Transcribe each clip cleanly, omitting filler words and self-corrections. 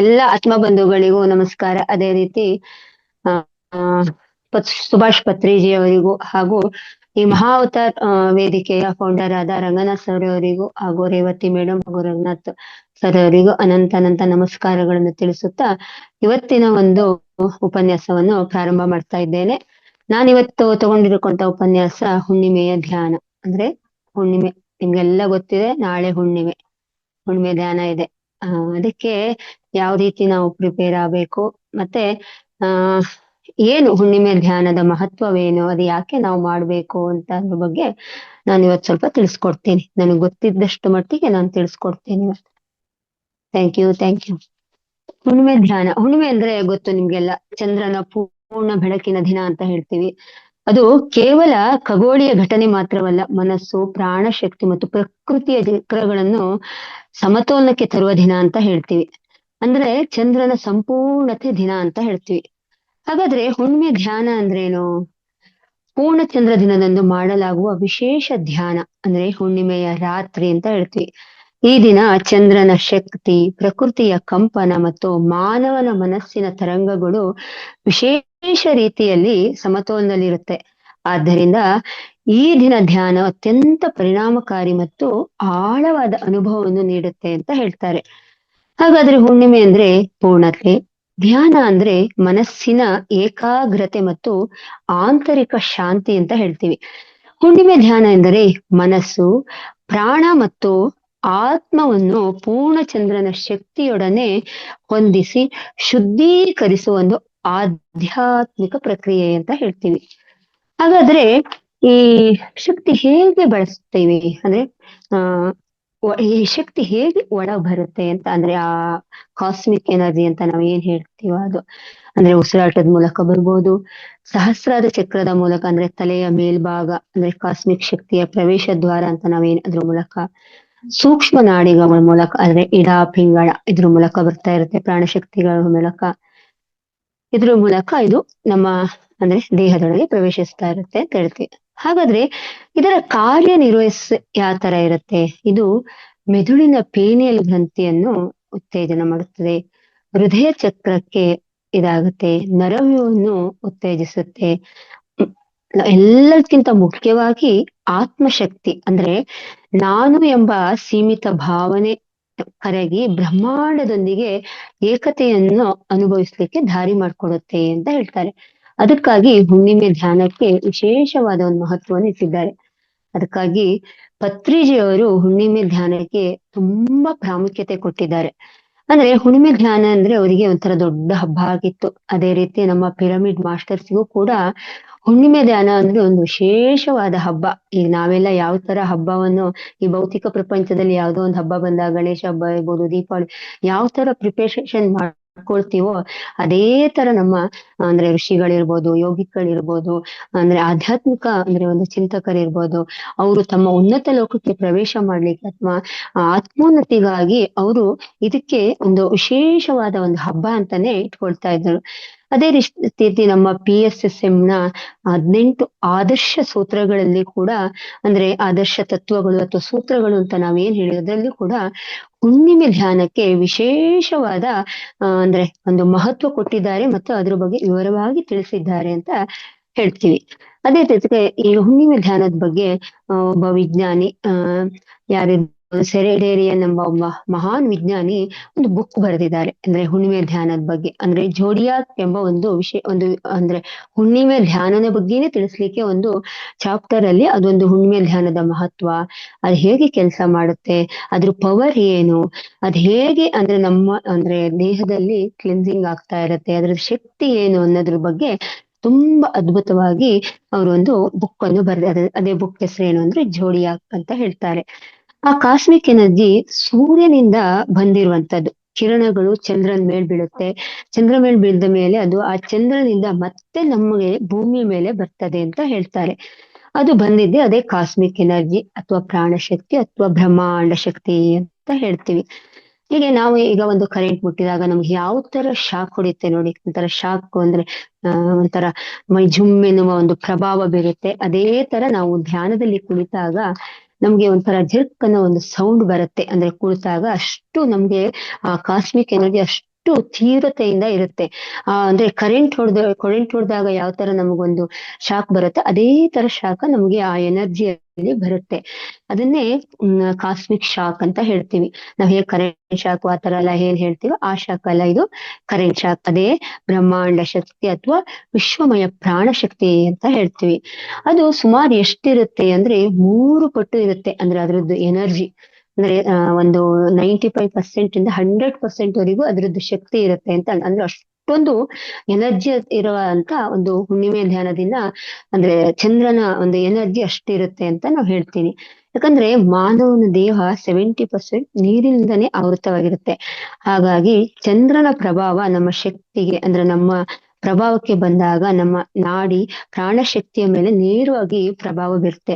ಎಲ್ಲ ಆತ್ಮ ಬಂಧುಗಳಿಗೂ ನಮಸ್ಕಾರ. ಅದೇ ರೀತಿ ಆ, ಆ, ಸುಭಾಷ್ ಪತ್ರಿಜಿ ಅವರಿಗೂ ಹಾಗೂ ಈ ಮಹಾ ಅವತಾರ್ ವೇದಿಕೆಯ ಫೌಂಡರ್ ಆದ ರಂಗನಾಥ್ ಸರ್ ಅವರಿಗೂ ಹಾಗೂ ರೇವತಿ ಮೇಡಮ್ ಹಾಗೂ ರಂಗನಾಥ್ ಸರ್ ಅವರಿಗೂ ಅನಂತ ಅನಂತ ನಮಸ್ಕಾರಗಳನ್ನು ತಿಳಿಸುತ್ತಾ ಇವತ್ತಿನ ಒಂದು ಉಪನ್ಯಾಸವನ್ನು ಪ್ರಾರಂಭ ಮಾಡ್ತಾ ಇದ್ದೇನೆ. ನಾನಿವತ್ತು ತಗೊಂಡಿರಕೊಂತ ಉಪನ್ಯಾಸ ಹುಣ್ಣಿಮೆಯ ಧ್ಯಾನ. ಅಂದ್ರೆ ಹುಣ್ಣಿಮೆ ನಿಮ್ಗೆಲ್ಲ ಗೊತ್ತಿದೆ, ನಾಳೆ ಹುಣ್ಣಿಮೆ ಧ್ಯಾನ ಇದೆ. ಅದಕ್ಕೆ ಯಾವ ರೀತಿ ನಾವು ಪ್ರಿಪೇರ್ ಆಗ್ಬೇಕು, ಮತ್ತೆ ಆ ಏನು ಹುಣ್ಣಿಮೆ ಧ್ಯಾನದ ಮಹತ್ವವೇನು, ಅದು ಯಾಕೆ ನಾವು ಮಾಡ್ಬೇಕು ಅಂತ ಅದ್ರ ಬಗ್ಗೆ ನಾನು ಇವತ್ತು ಸ್ವಲ್ಪ ತಿಳಿಸ್ಕೊಡ್ತೀನಿ. ನನಗೆ ಗೊತ್ತಿದ್ದಷ್ಟು ಮಟ್ಟಿಗೆ ನಾನು ತಿಳಿಸ್ಕೊಡ್ತೀನಿ ಇವತ್ತು. Thank you. ಹುಣ್ಣಿಮೆ ಅಂದ್ರೆ ಗೊತ್ತು ನಿಮ್ಗೆಲ್ಲ, ಚಂದ್ರನ ಪೂರ್ಣ ಬೆಳಕಿನ ದಿನ ಅಂತ ಹೇಳ್ತೀವಿ. ಅದು ಕೇವಲ ಖಗೋಳೀಯ ಘಟನೆ ಮಾತ್ರವಲ್ಲ, ಮನಸ್ಸು, ಪ್ರಾಣ ಶಕ್ತಿ ಮತ್ತು ಪ್ರಕೃತಿಯ ಚಕ್ರಗಳನ್ನು ಸಮತೋಲನಕ್ಕೆ ತರುವ ದಿನ ಅಂತ ಹೇಳ್ತೀವಿ. ಅಂದ್ರೆ ಚಂದ್ರನ ಸಂಪೂರ್ಣತೆ ದಿನ ಅಂತ ಹೇಳ್ತೀವಿ. ಹಾಗಾದ್ರೆ ಹುಣ್ಣಿಮೆ ಧ್ಯಾನ ಅಂದ್ರೇನು? ಪೂರ್ಣ ಚಂದ್ರ ದಿನದಂದು ಮಾಡಲಾಗುವ ವಿಶೇಷ ಧ್ಯಾನ, ಅಂದ್ರೆ ಹುಣ್ಣಿಮೆಯ ರಾತ್ರಿ ಅಂತ ಹೇಳ್ತೀವಿ. ಈ ದಿನ ಚಂದ್ರನ ಶಕ್ತಿ, ಪ್ರಕೃತಿಯ ಕಂಪನ ಮತ್ತು ಮಾನವನ ಮನಸ್ಸಿನ ತರಂಗಗಳು ವಿಶೇಷ ರೀತಿಯಲ್ಲಿ ಸಮತೋಲನದಲ್ಲಿರುತ್ತೆ. ಆದ್ದರಿಂದ ಈ ದಿನ ಧ್ಯಾನ ಅತ್ಯಂತ ಪರಿಣಾಮಕಾರಿ ಮತ್ತು ಆಳವಾದ ಅನುಭವವನ್ನು ನೀಡುತ್ತೆ ಅಂತ ಹೇಳ್ತಾರೆ. ಹಾಗಾದ್ರೆ ಹುಣ್ಣಿಮೆ ಅಂದ್ರೆ ಪೂರ್ಣತೆ, ಧ್ಯಾನ ಅಂದ್ರೆ ಮನಸ್ಸಿನ ಏಕಾಗ್ರತೆ ಮತ್ತು ಆಂತರಿಕ ಶಾಂತಿ ಅಂತ ಹೇಳ್ತೀವಿ. ಹುಣ್ಣಿಮೆ ಧ್ಯಾನ ಎಂದರೆ ಮನಸ್ಸು, ಪ್ರಾಣ ಮತ್ತು ಆತ್ಮವನ್ನು ಪೂರ್ಣಚಂದ್ರನ ಶಕ್ತಿಯೊಡನೆ ಹೊಂದಿಸಿ ಶುದ್ಧೀಕರಿಸುವ ಒಂದು ಆಧ್ಯಾತ್ಮಿಕ ಪ್ರಕ್ರಿಯೆ ಅಂತ ಹೇಳ್ತೀವಿ. ಹಾಗಾದ್ರೆ ಈ ಶಕ್ತಿ ಹೇಗೆ ಬಳಸ್ತೀವಿ ಅಂದ್ರೆ ಈ ಶಕ್ತಿ ಹೇಗೆ ಒಳ ಬರುತ್ತೆ ಅಂತ ಅಂದ್ರೆ ಆ ಕಾಸ್ಮಿಕ್ ಎನರ್ಜಿ ಅಂತ ನಾವ್ ಏನ್ ಹೇಳ್ತೀವ ಅದು ಅಂದ್ರೆ ಉಸಿರಾಟದ ಮೂಲಕ ಬರ್ಬೋದು, ಸಹಸ್ರಾರ ಚಕ್ರದ ಮೂಲಕ ಅಂದ್ರೆ ತಲೆಯ ಮೇಲ್ಭಾಗ ಅಂದ್ರೆ ಕಾಸ್ಮಿಕ್ ಶಕ್ತಿಯ ಪ್ರವೇಶ ದ್ವಾರ ಅಂತ ನಾವೇನ್ ಅದ್ರ ಮೂಲಕ, ಸೂಕ್ಷ್ಮ ನಾಡಿಗಳ ಮೂಲಕ ಅಂದ್ರೆ ಇಡ ಪಿಂಗಳ ಇದ್ರ ಮೂಲಕ ಬರ್ತಾ ಇರುತ್ತೆ, ಪ್ರಾಣಶಕ್ತಿಗಳ ಮೂಲಕ, ಇದ್ರ ಮೂಲಕ ಇದು ನಮ್ಮ ಅಂದ್ರೆ ದೇಹದೊಳಗೆ ಪ್ರವೇಶಿಸ್ತಾ ಇರುತ್ತೆ ಅಂತ ಹೇಳ್ತೀವಿ. ಹಾಗಾದ್ರೆ ಇದರ ಕಾರ್ಯನಿರ್ವಹಿಸ ಯಾವ ತರ ಇರುತ್ತೆ? ಇದು ಮೆದುಳಿನ ಪೇನಿಯಲ್ ಗ್ರಂಥಿಯನ್ನು ಉತ್ತೇಜನ ಮಾಡುತ್ತದೆ, ಹೃದಯ ಚಕ್ರಕ್ಕೆ ಇದಾಗುತ್ತೆ, ನರವ್ಯೂಹವನ್ನು ಉತ್ತೇಜಿಸುತ್ತೆ, ಎಲ್ಲಕ್ಕಿಂತ ಮುಖ್ಯವಾಗಿ ಆತ್ಮಶಕ್ತಿ ಅಂದ್ರೆ ನಾನು ಎಂಬ ಸೀಮಿತ ಭಾವನೆ ಕರಗಿ ಬ್ರಹ್ಮಾಂಡದೊಂದಿಗೆ ಏಕತೆಯನ್ನು ಅನುಭವಿಸ್ಲಿಕ್ಕೆ ದಾರಿ ಮಾಡ್ಕೊಡುತ್ತೆ ಅಂತ ಹೇಳ್ತಾರೆ. ಅದಕ್ಕಾಗಿ ಹುಣ್ಣಿಮೆ ಧ್ಯಾನಕ್ಕೆ ವಿಶೇಷವಾದ ಒಂದು ಮಹತ್ವವನ್ನು ಇಟ್ಟಿದ್ದಾರೆ. ಅದಕ್ಕಾಗಿ ಪತ್ರಿಜಿಯವರು ಹುಣ್ಣಿಮೆ ಧ್ಯಾನಕ್ಕೆ ತುಂಬಾ ಪ್ರಾಮುಖ್ಯತೆ ಕೊಟ್ಟಿದ್ದಾರೆ. ಅಂದ್ರೆ ಹುಣ್ಣಿಮೆ ಧ್ಯಾನ ಅಂದ್ರೆ ಅವರಿಗೆ ಒಂಥರ ದೊಡ್ಡ ಹಬ್ಬ ಆಗಿತ್ತು. ಅದೇ ರೀತಿ ನಮ್ಮ ಪಿರಮಿಡ್ ಮಾಸ್ಟರ್ಸ್ಗೂ ಕೂಡ ಹುಣ್ಣಿಮೆ ಧ್ಯಾನ ಅಂದ್ರೆ ಒಂದು ವಿಶೇಷವಾದ ಹಬ್ಬ. ಈಗ ನಾವೆಲ್ಲ ಯಾವ ತರ ಹಬ್ಬವನ್ನು ಈ ಭೌತಿಕ ಪ್ರಪಂಚದಲ್ಲಿ ಯಾವ್ದೋ ಒಂದು ಹಬ್ಬ ಬಂದಾಗ, ಗಣೇಶ ಹಬ್ಬ ಇರ್ಬೋದು, ದೀಪಾವಳಿ ಯಾವ ತರ ಪ್ರಿಪರೇಷನ್ ಮಾಡ್ಕೊಳ್ತೀವೋ ಅದೇ ತರ ನಮ್ಮ ಅಂದ್ರೆ ಋಷಿಗಳಿರ್ಬೋದು, ಯೋಗಿಗಳಿರ್ಬೋದು, ಅಂದ್ರೆ ಆಧ್ಯಾತ್ಮಿಕ ಅಂದ್ರೆ ಒಂದು ಚಿಂತಕರಿರ್ಬೋದು, ಅವರು ತಮ್ಮ ಉನ್ನತ ಲೋಕಕ್ಕೆ ಪ್ರವೇಶ ಮಾಡ್ಲಿಕ್ಕೆ ಅಥವಾ ಆತ್ಮೋನ್ನತಿಗಾಗಿ ಅವರು ಇದಕ್ಕೆ ಒಂದು ವಿಶೇಷವಾದ ಒಂದು ಹಬ್ಬ ಅಂತಾನೆ ಇಟ್ಕೊಳ್ತಾ ಇದ್ರು. ಅದೇ ರೀತಿ ನಮ್ಮ PSSM ನ 18 ಆದರ್ಶ ಸೂತ್ರಗಳಲ್ಲಿ ಕೂಡ ಅಂದ್ರೆ ಆದರ್ಶ ತತ್ವಗಳು ಅಥವಾ ಸೂತ್ರಗಳು ಅಂತ ನಾವೇನ್ ಹೇಳಿದ್ರಲ್ಲಿ ಕೂಡ ಹುಣ್ಣಿಮೆ ಧ್ಯಾನಕ್ಕೆ ವಿಶೇಷವಾದ ಅಂದ್ರೆ ಒಂದು ಮಹತ್ವ ಕೊಟ್ಟಿದ್ದಾರೆ ಮತ್ತು ಅದ್ರ ಬಗ್ಗೆ ವಿವರವಾಗಿ ತಿಳಿಸಿದ್ದಾರೆ ಅಂತ ಹೇಳ್ತೀವಿ. ಅದೇ ಜೊತೆಗೆ ಈ ಹುಣ್ಣಿಮೆ ಧ್ಯಾನದ ಬಗ್ಗೆ ಒಬ್ಬ ವಿಜ್ಞಾನಿ ಯಾರು ಸೆರೆಡೇರಿಯನ್ ಎಂಬ ಒಬ್ಬ ಮಹಾನ್ ವಿಜ್ಞಾನಿ ಒಂದು ಬುಕ್ ಬರೆದಿದ್ದಾರೆ ಅಂದ್ರೆ ಹುಣ್ಣಿಮೆ ಧ್ಯಾನದ ಬಗ್ಗೆ. ಅಂದ್ರೆ ಜೋಡಿಯಾಕ್ ಎಂಬ ಒಂದು ವಿಷಯ, ಒಂದು ಅಂದ್ರೆ ಹುಣ್ಣಿಮೆ ಧ್ಯಾನದ ಬಗ್ಗೆನೇ ತಿಳಿಸ್ಲಿಕ್ಕೆ ಒಂದು ಚಾಪ್ಟರ್ ಅಲ್ಲಿ ಅದೊಂದು ಹುಣ್ಣಿಮೆ ಧ್ಯಾನದ ಮಹತ್ವ, ಅದು ಹೇಗೆ ಕೆಲಸ ಮಾಡುತ್ತೆ, ಅದ್ರ ಪವರ್ ಏನು, ಅದ್ ಹೇಗೆ ಅಂದ್ರೆ ನಮ್ಮ ಅಂದ್ರೆ ದೇಹದಲ್ಲಿ ಕ್ಲಿನ್ಸಿಂಗ್ ಆಗ್ತಾ ಇರತ್ತೆ, ಅದ್ರ ಶಕ್ತಿ ಏನು ಅನ್ನೋದ್ರ ಬಗ್ಗೆ ತುಂಬಾ ಅದ್ಭುತವಾಗಿ ಅವರೊಂದು ಬುಕ್ ಅನ್ನು ಬರೆದ. ಅದೇ ಬುಕ್ ಹೆಸರು ಏನು ಅಂದ್ರೆ ಜೋಡಿಯಾಕ್ ಅಂತ ಹೇಳ್ತಾರೆ. ಆ ಕಾಸ್ಮಿಕ್ ಎನರ್ಜಿ ಸೂರ್ಯನಿಂದ ಬಂದಿರುವಂತದ್ದು. ಕಿರಣಗಳು ಚಂದ್ರನ ಮೇಲ್ ಬೀಳುತ್ತೆ, ಚಂದ್ರ ಮೇಲ್ ಬೀಳ್ದ ಮೇಲೆ ಅದು ಆ ಚಂದ್ರನಿಂದ ಮತ್ತೆ ನಮಗೆ ಭೂಮಿ ಮೇಲೆ ಬರ್ತದೆ ಅಂತ ಹೇಳ್ತಾರೆ. ಅದು ಬಂದಿದ್ದೆ ಅದೇ ಕಾಸ್ಮಿಕ್ ಎನರ್ಜಿ ಅಥವಾ ಪ್ರಾಣಶಕ್ತಿ ಅಥವಾ ಬ್ರಹ್ಮಾಂಡ ಶಕ್ತಿ ಅಂತ ಹೇಳ್ತೀವಿ. ಹೀಗೆ ನಾವು ಈಗ ಒಂದು ಕರೆಂಟ್ ಮುಟ್ಟಿದಾಗ ನಮ್ಗೆ ಯಾವ ತರ ಶಾಕ್ ಹೊಡಿತೆ ನೋಡಿ, ಒಂಥರ ಶಾಕ್ ಅಂದ್ರೆ ಒಂಥರ ಮೈ ಜುಮ್ ಎನ್ನುವ ಒಂದು ಪ್ರಭಾವ ಬೀರುತ್ತೆ. ಅದೇ ತರ ನಾವು ಧ್ಯಾನದಲ್ಲಿ ಕುಳಿತಾಗ ನಮ್ಗೆ ಒಂಥರ ಜರ್ಕ್ ಅನ್ನೋ ಒಂದು ಸೌಂಡ್ ಬರುತ್ತೆ. ಅಂದ್ರೆ ಕುಳಿತಾಗ ಅಷ್ಟು ನಮ್ಗೆ ಆ ಕಾಸ್ಮಿಕ್ ಎನರ್ಜಿ ಅಷ್ಟು ಅಷ್ಟು ತೀವ್ರತೆಯಿಂದ ಇರುತ್ತೆ. ಅಂದ್ರೆ ಕರೆಂಟ್ ಹೊಡೆದಾಗ ಯಾವ ತರ ನಮಗೊಂದು ಶಾಕ್ ಬರುತ್ತೆ, ಅದೇ ತರ ಶಾಖ ನಮಗೆ ಆ ಎನರ್ಜಿಯಲ್ಲಿ ಬರುತ್ತೆ. ಅದನ್ನೇ ಕಾಸ್ಮಿಕ್ ಶಾಕ್ ಅಂತ ಹೇಳ್ತೀವಿ. ನಾವ್ ಹೇಗೆ ಕರೆಂಟ್ ಶಾಕ್ ಆ ತರ ಎಲ್ಲ ಏನ್ ಹೇಳ್ತೀವೋ ಆ ಶಾಕ್ ಅಲ್ಲ, ಇದು ಕರೆಂಟ್ ಶಾಕ್. ಅದೇ ಬ್ರಹ್ಮಾಂಡ ಶಕ್ತಿ ಅಥವಾ ವಿಶ್ವಮಯ ಪ್ರಾಣ ಶಕ್ತಿ ಅಂತ ಹೇಳ್ತೀವಿ. ಅದು ಸುಮಾರು ಎಷ್ಟಿರುತ್ತೆ ಅಂದ್ರೆ 3 ಪಟ್ಟು ಇರುತ್ತೆ. ಅಂದ್ರೆ ಅದ್ರದ್ದು ಎನರ್ಜಿ ಅಂದ್ರೆ ಒಂದು 95% ಇಂದ 100% ವರೆಗೂ ಅದ್ರದ್ದು ಶಕ್ತಿ ಇರುತ್ತೆ ಅಂತ. ಅಂದ್ರೆ ಅಷ್ಟೊಂದು ಎನರ್ಜಿ ಇರುವಂತ ಒಂದು ಹುಣ್ಣಿಮೆ ಧ್ಯಾನದಿಂದ ಅಂದ್ರೆ ಚಂದ್ರನ ಒಂದು ಎನರ್ಜಿ ಅಷ್ಟಿರುತ್ತೆ ಅಂತ ನಾವು ಹೇಳ್ತೀನಿ. ಯಾಕಂದ್ರೆ ಮಾನವನ ದೇಹ 70% ನೀರಿನಿಂದನೇ ಆವೃತವಾಗಿರುತ್ತೆ. ಹಾಗಾಗಿ ಚಂದ್ರನ ಪ್ರಭಾವ ನಮ್ಮ ಶಕ್ತಿಗೆ ಅಂದ್ರೆ ನಮ್ಮ ಪ್ರಭಾವಕ್ಕೆ ಬಂದಾಗ ನಮ್ಮ ನಾಡಿ ಪ್ರಾಣಶಕ್ತಿಯ ಮೇಲೆ ನೇರವಾಗಿ ಪ್ರಭಾವ ಬೀರುತ್ತೆ.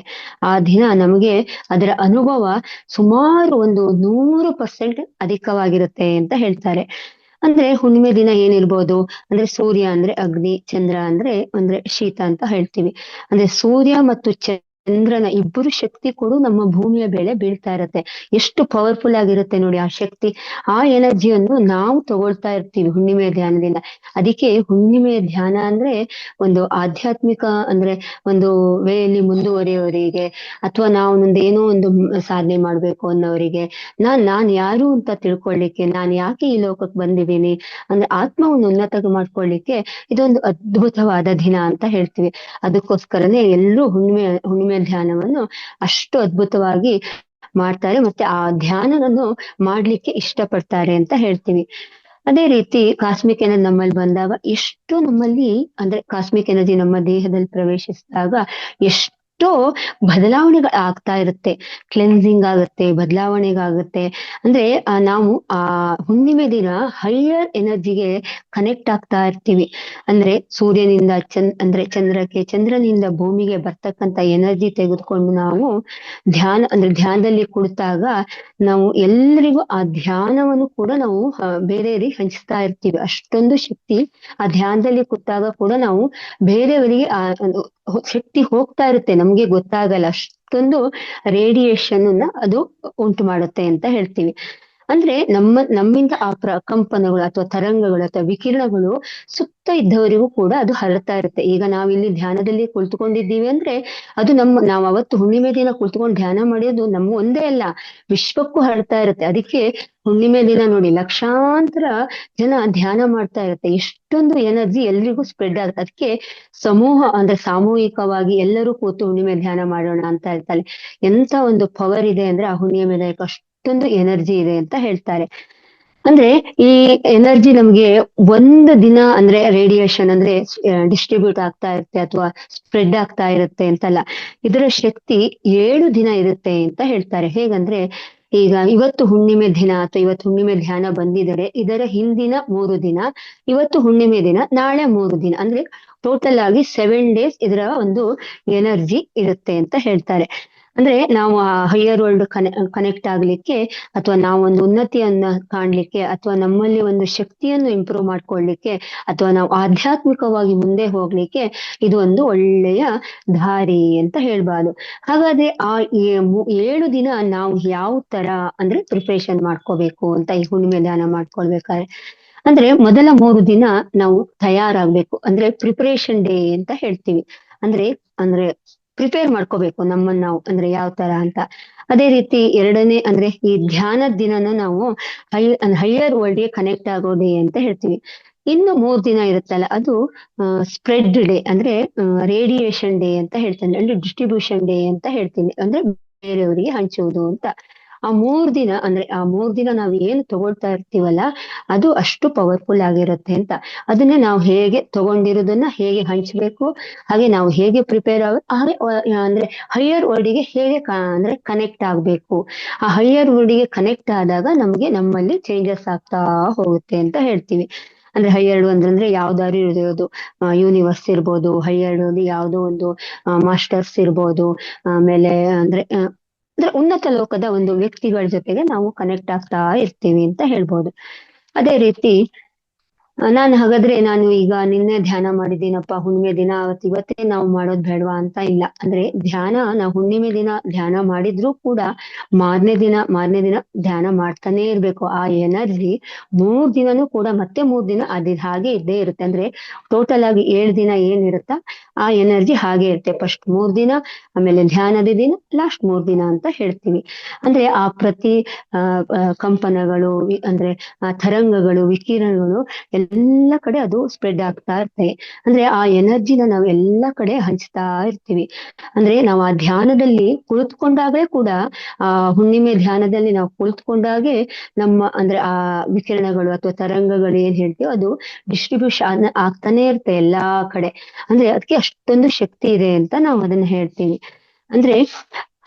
ಆ ದಿನ ನಮಗೆ ಅದರ ಅನುಭವ ಸುಮಾರು ಒಂದು 100% ಅಧಿಕವಾಗಿರುತ್ತೆ ಅಂತ ಹೇಳ್ತಾರೆ. ಅಂದ್ರೆ ಹುಣ್ಣಿಮೆ ದಿನ ಏನಿರ್ಬೋದು ಅಂದ್ರೆ ಸೂರ್ಯ ಅಂದ್ರೆ ಅಗ್ನಿ, ಚಂದ್ರ ಅಂದ್ರೆ ಶೀತ ಅಂತ ಹೇಳ್ತೀವಿ. ಅಂದ್ರೆ ಸೂರ್ಯ ಮತ್ತು ಚಂದ್ರನ ಇಬ್ಬರು ಶಕ್ತಿ ಕೂಡ ನಮ್ಮ ಭೂಮಿಯ ಮೇಲೆ ಬೀಳ್ತಾ ಇರತ್ತೆ. ಎಷ್ಟು ಪವರ್ಫುಲ್ ಆಗಿರುತ್ತೆ ನೋಡಿ ಆ ಶಕ್ತಿ. ಆ ಎನರ್ಜಿಯನ್ನು ನಾವು ತಗೊಳ್ತಾ ಇರ್ತೀವಿ ಹುಣ್ಣಿಮೆ ಧ್ಯಾನದಿಂದ. ಅದಕ್ಕೆ ಹುಣ್ಣಿಮೆ ಧ್ಯಾನ ಅಂದ್ರೆ ಒಂದು ಆಧ್ಯಾತ್ಮಿಕ ಅಂದ್ರೆ ಒಂದು ವೇಯಲ್ಲಿ ಮುಂದುವರಿಯೋರಿಗೆ, ಅಥವಾ ನಾವು ಏನೋ ಒಂದು ಸಾಧನೆ ಮಾಡ್ಬೇಕು ಅನ್ನೋರಿಗೆ, ನಾನ್ ಯಾರು ಅಂತ ತಿಳ್ಕೊಳ್ಳಿಕ್ಕೆ, ನಾನ್ ಯಾಕೆ ಈ ಲೋಕಕ್ಕೆ ಬಂದಿದ್ದೀನಿ ಅಂದ್ರೆ ಆತ್ಮವನ್ನು ಉನ್ನತ ಮಾಡ್ಕೊಳ್ಳಿಕ್ಕೆ ಇದೊಂದು ಅದ್ಭುತವಾದ ದಿನ ಅಂತ ಹೇಳ್ತೀವಿ. ಅದಕ್ಕೋಸ್ಕರನೇ ಎಲ್ಲರೂ ಹುಣ್ಣಿಮೆ ಧ್ಯಾನವನ್ನು ಅಷ್ಟು ಅದ್ಭುತವಾಗಿ ಮಾಡ್ತಾರೆ, ಮತ್ತೆ ಆ ಧ್ಯಾನವನ್ನು ಮಾಡ್ಲಿಕ್ಕೆ ಇಷ್ಟಪಡ್ತಾರೆ ಅಂತ ಹೇಳ್ತೀವಿ. ಅದೇ ರೀತಿ ಕಾಸ್ಮಿಕ್ ಎನರ್ಜಿ ನಮ್ಮಲ್ಲಿ ಬಂದಾಗ ಎಷ್ಟು ನಮ್ಮಲ್ಲಿ ಅಂದ್ರೆ ಕಾಸ್ಮಿಕ್ ಎನರ್ಜಿ ನಮ್ಮ ದೇಹದಲ್ಲಿ ಪ್ರವೇಶಿಸಿದಾಗ ಎಷ್ಟೋ ಬದಲಾವಣೆಗಳು ಆಗ್ತಾ ಇರುತ್ತೆ. ಕ್ಲೆನ್ಸಿಂಗ್ ಆಗುತ್ತೆ, ಬದಲಾವಣೆಗಾಗುತ್ತೆ. ಅಂದ್ರೆ ನಾವು ಆ ಹುಣ್ಣಿಮೆ ದಿನ ಹೈಯರ್ ಎನರ್ಜಿಗೆ ಕನೆಕ್ಟ್ ಆಗ್ತಾ ಇರ್ತೀವಿ. ಅಂದ್ರೆ ಸೂರ್ಯನಿಂದ ಅಂದ್ರೆ ಚಂದ್ರನಿಂದ ಭೂಮಿಗೆ ಬರ್ತಕ್ಕಂತ ಎನರ್ಜಿ ತೆಗೆದುಕೊಂಡು ನಾವು ಧ್ಯಾನದಲ್ಲಿ ಕುಳಿತಾಗ ನಾವು ಎಲ್ಲರಿಗೂ ಆ ಧ್ಯಾನವನ್ನು ಕೂಡ ನಾವು ಬೇರೆಯವರಿಗೆ ಹಂಚ್ತಾ ಇರ್ತೀವಿ. ಅಷ್ಟೊಂದು ಶಕ್ತಿ ಆ ಧ್ಯಾನದಲ್ಲಿ ಕೂತಾಗ ಕೂಡ ನಾವು ಬೇರೆಯವರಿಗೆ ಆ ಒಂದು ಶಕ್ತಿ ಹೋಗ್ತಾ ಇರುತ್ತೆ, ನಮ್ಗೆ ಗೊತ್ತಾಗಲ್ಲ. ಅಷ್ಟೊಂದು ರೇಡಿಯೇಷನ್ ಅದು ಉಂಟು ಮಾಡುತ್ತೆ ಅಂತ ಹೇಳ್ತೀವಿ. ಅಂದ್ರೆ ನಮ್ಮಿಂದ ಆ ಕಂಪನಗಳು ಅಥವಾ ತರಂಗಗಳು ಅಥವಾ ವಿಕಿರಣಗಳು ಸುತ್ತ ಇದ್ದವರಿಗೂ ಕೂಡ ಅದು ಹರಡ್ತಾ ಇರುತ್ತೆ. ಈಗ ನಾವಿಲ್ಲಿ ಧ್ಯಾನದಲ್ಲಿ ಕುಳಿತುಕೊಂಡಿದ್ದೀವಿ ಅಂದ್ರೆ ಅದು ನಾವು ಅವತ್ತು ಹುಣ್ಣಿಮೆ ದಿನ ಕುಳಿತುಕೊಂಡು ಧ್ಯಾನ ಮಾಡೋದು ನಮ್ಮ ಒಂದೇ ಅಲ್ಲ, ವಿಶ್ವಕ್ಕೂ ಹರಡ್ತಾ ಇರುತ್ತೆ. ಅದಕ್ಕೆ ಹುಣ್ಣಿಮೆ ದಿನ ನೋಡಿ ಲಕ್ಷಾಂತರ ಜನ ಧ್ಯಾನ ಮಾಡ್ತಾ ಇರುತ್ತೆ. ಎಷ್ಟೊಂದು ಎನರ್ಜಿ ಎಲ್ರಿಗೂ ಸ್ಪ್ರೆಡ್ ಆಗುತ್ತೆ. ಅದಕ್ಕೆ ಅಂದ್ರೆ ಸಾಮೂಹಿಕವಾಗಿ ಎಲ್ಲರೂ ಕೂತು ಹುಣ್ಣಿಮೆ ಧ್ಯಾನ ಮಾಡೋಣ ಅಂತ ಹೇಳ್ತಾರೆ. ಎಂತ ಒಂದು ಪವರ್ ಇದೆ ಅಂದ್ರೆ ಆ ಹುಣ್ಣಿಮೆ ದಿನಕ್ಕೆ ಅಷ್ಟೊಂದು ಎನರ್ಜಿ ಇದೆ ಅಂತ ಹೇಳ್ತಾರೆ. ಅಂದ್ರೆ ಈ ಎನರ್ಜಿ ನಮ್ಗೆ ಒಂದು ದಿನ ಅಂದ್ರೆ ರೇಡಿಯೇಷನ್ ಅಂದ್ರೆ ಡಿಸ್ಟ್ರಿಬ್ಯೂಟ್ ಆಗ್ತಾ ಇರುತ್ತೆ ಅಥವಾ ಸ್ಪ್ರೆಡ್ ಆಗ್ತಾ ಇರುತ್ತೆ ಅಂತಲ್ಲ, ಇದರ ಶಕ್ತಿ 7 ದಿನ ಇರುತ್ತೆ ಅಂತ ಹೇಳ್ತಾರೆ. ಹೇಗಂದ್ರೆ ಈಗ ಇವತ್ತು ಹುಣ್ಣಿಮೆ ದಿನ ಅಥವಾ ಇವತ್ತು ಹುಣ್ಣಿಮೆ ಧ್ಯಾನ ಬಂದಿದರೆ ಇದರ ಹಿಂದಿನ 3 ದಿನ, ಇವತ್ತು ಹುಣ್ಣಿಮೆ ದಿನ, ನಾಳೆ 3 ದಿನ, ಅಂದ್ರೆ ಟೋಟಲ್ ಆಗಿ 7 days ಇದರ ಒಂದು ಎನರ್ಜಿ ಇರುತ್ತೆ ಅಂತ ಹೇಳ್ತಾರೆ. ಅಂದ್ರೆ ನಾವು ಆ ಹೈಯರ್ ವರ್ಲ್ಡ್ ಕನೆಕ್ಟ್ ಆಗ್ಲಿಕ್ಕೆ ಅಥವಾ ನಾವು ಒಂದು ಉನ್ನತಿಯನ್ನ ಕಾಣ್ಲಿಕ್ಕೆ ಅಥವಾ ನಮ್ಮಲ್ಲಿ ಒಂದು ಶಕ್ತಿಯನ್ನು ಇಂಪ್ರೂವ್ ಮಾಡ್ಕೊಳ್ಲಿಕ್ಕೆ ಅಥವಾ ನಾವು ಆಧ್ಯಾತ್ಮಿಕವಾಗಿ ಮುಂದೆ ಹೋಗ್ಲಿಕ್ಕೆ ಇದು ಒಂದು ಒಳ್ಳೆಯ ದಾರಿ ಅಂತ ಹೇಳ್ಬಾರ್ದು. ಹಾಗಾದ್ರೆ ಆ 7 ದಿನ ನಾವು ಯಾವ ತರ ಅಂದ್ರೆ ಪ್ರಿಪರೇಷನ್ ಮಾಡ್ಕೋಬೇಕು ಅಂತ ಈ ಹುಣ್ಣಿಮೆ ಧ್ಯಾನ ಮಾಡ್ಕೊಳ್ಬೇಕಾದ್ರೆ ಅಂದ್ರೆ ಮೊದಲ 3 ದಿನ ನಾವು ತಯಾರಾಗ್ಬೇಕು. ಅಂದ್ರೆ ಪ್ರಿಪರೇಷನ್ ಡೇ ಅಂತ ಹೇಳ್ತೀವಿ. ಅಂದ್ರೆ ಅಂದ್ರೆ ಪ್ರಿಪೇರ್ ಮಾಡ್ಕೋಬೇಕು ನಮ್ಮನ್ನ ನಾವು, ಅಂದ್ರೆ ಯಾವ ತರ ಅಂತ. ಅದೇ ರೀತಿ ಎರಡನೇ ಅಂದ್ರೆ ಈ ಧ್ಯಾನದ ದಿನನ ನಾವು ಹೈಯರ್ ವರ್ಲ್ಡ್ ಗೆ ಕನೆಕ್ಟ್ ಆಗೋ ಡೇ ಅಂತ ಹೇಳ್ತೀವಿ. ಇನ್ನು 3 ದಿನ ಇರುತ್ತಲ್ಲ ಅದು ಸ್ಪ್ರೆಡ್ ಡೇ ಅಂದ್ರೆ ರೇಡಿಯೇಷನ್ ಡೇ ಅಂತ ಹೇಳ್ತೇನೆ, ಅಂದ್ರೆ ಡಿಸ್ಟ್ರಿಬ್ಯೂಷನ್ ಡೇ ಅಂತ ಹೇಳ್ತೀನಿ, ಅಂದ್ರೆ ಬೇರೆಯವರಿಗೆ ಹಂಚುವುದು ಅಂತ. ಆ 3 ದಿನ ನಾವು ಏನು ತಗೊಳ್ತಾ ಇರ್ತೀವಲ್ಲ ಅದು ಅಷ್ಟು ಪವರ್ಫುಲ್ ಆಗಿರುತ್ತೆ ಅಂತ. ಅದನ್ನ ನಾವು ಹೇಗೆ ತಗೊಂಡಿರೋದನ್ನ ಹೇಗೆ ಹಂಚ್ಬೇಕು, ಹಾಗೆ ನಾವು ಹೇಗೆ ಪ್ರಿಪೇರ್ ಹಾಗೆ ಅಂದ್ರೆ ಹೈಯರ್ ವರ್ಲ್ಡ್ ಗೆ ಹೇಗೆ ಅಂದ್ರೆ ಕನೆಕ್ಟ್ ಆಗ್ಬೇಕು. ಆ ಹೈಯರ್ ವರ್ಲ್ಡ್ ಗೆ ಕನೆಕ್ಟ್ ಆದಾಗ ನಮ್ಗೆ ನಮ್ಮಲ್ಲಿ ಚೇಂಜಸ್ ಆಗ್ತಾ ಹೋಗುತ್ತೆ ಅಂತ ಹೇಳ್ತೀವಿ. ಅಂದ್ರೆ ಹೈಯರ್ ಅಂದ್ರೆ ಯಾವ್ದಾದ್ರು ಇರೋದು ಯೂನಿವರ್ಸ್ ಇರ್ಬೋದು, ಹೈಯರ್ ಯಾವ್ದೋ ಒಂದು ಮಾಸ್ಟರ್ಸ್ ಇರ್ಬೋದು, ಆಮೇಲೆ ಅಂದ್ರೆ ಉನ್ನತ ಲೋಕದ ಒಂದು ವ್ಯಕ್ತಿಗಳ ಜೊತೆಗೆ ನಾವು ಕನೆಕ್ಟ್ ಆಗ್ತಾ ಇರ್ತೀವಿ ಅಂತ ಹೇಳ್ಬೋದು. ಅದೇ ರೀತಿ ನಾನು ಹಾಗಾದ್ರೆ ನಾನು ಈಗ ನಿನ್ನೆ ಧ್ಯಾನ ಮಾಡಿದ್ದೀನಪ್ಪ ಹುಣ್ಣಿಮೆ ದಿನ ಅವತ್ತು ಇವತ್ತೇ ನಾವು ಮಾಡೋದ್ ಬೇಡವಾ ಅಂತ ಇಲ್ಲ. ಅಂದ್ರೆ ಧ್ಯಾನ ನಾವು ಹುಣ್ಣಿಮೆ ದಿನ ಧ್ಯಾನ ಮಾಡಿದ್ರೂ ಕೂಡ ಮಾರನೇ ದಿನ ಧ್ಯಾನ ಮಾಡ್ತಾನೆ ಇರ್ಬೇಕು. ಆ ಎನರ್ಜಿ 3 ದಿನನೂ ಕೂಡ ಮತ್ತೆ 3 ದಿನ ಅದು ಹಾಗೆ ಇದ್ದೇ ಇರುತ್ತೆ. ಅಂದ್ರೆ ಟೋಟಲ್ ಆಗಿ 7 ದಿನ ಏನಿರುತ್ತ ಆ ಎನರ್ಜಿ ಹಾಗೆ ಇರುತ್ತೆ. ಫಸ್ಟ್ 3 ದಿನ, ಆಮೇಲೆ ಧ್ಯಾನದ ದಿನ, ಲಾಸ್ಟ್ 3 ದಿನ ಅಂತ ಹೇಳ್ತೀವಿ. ಅಂದ್ರೆ ಆ ಪ್ರತಿ ಆ ಕಂಪನಗಳು ಅಂದ್ರೆ ಆ ತರಂಗಗಳು ವಿಕಿರಣಗಳು ಎಲ್ಲ ಕಡೆ ಅದು ಸ್ಪ್ರೆಡ್ ಆಗ್ತಾ ಇರ್ತವೆ. ಅಂದ್ರೆ ಆ ಎನರ್ಜಿನ ನಾವು ಎಲ್ಲ ಕಡೆ ಹಂಚ್ತಾ ಇರ್ತೀವಿ. ಅಂದ್ರೆ ನಾವು ಆ ಧ್ಯಾನದಲ್ಲಿ ಕುಳಿತುಕೊಂಡಾಗಲೇ ಕೂಡ ಆ ಹುಣ್ಣಿಮೆ ಧ್ಯಾನದಲ್ಲಿ ನಾವು ಕುಳಿತುಕೊಂಡಾಗೆ ನಮ್ಮ ಅಂದ್ರೆ ಆ ವಿಕಿರಣಗಳು ಅಥವಾ ತರಂಗಗಳು ಏನ್ ಹೇಳ್ತೀವೋ ಅದು ಡಿಸ್ಟ್ರಿಬ್ಯೂಷನ್ ಆಗ್ತಾನೆ ಇರುತ್ತೆ ಎಲ್ಲಾ ಕಡೆ. ಅಂದ್ರೆ ಅದಕ್ಕೆ ಅಷ್ಟೊಂದು ಶಕ್ತಿ ಇದೆ ಅಂತ ನಾವು ಅದನ್ನ ಹೇಳ್ತೀವಿ. ಅಂದ್ರೆ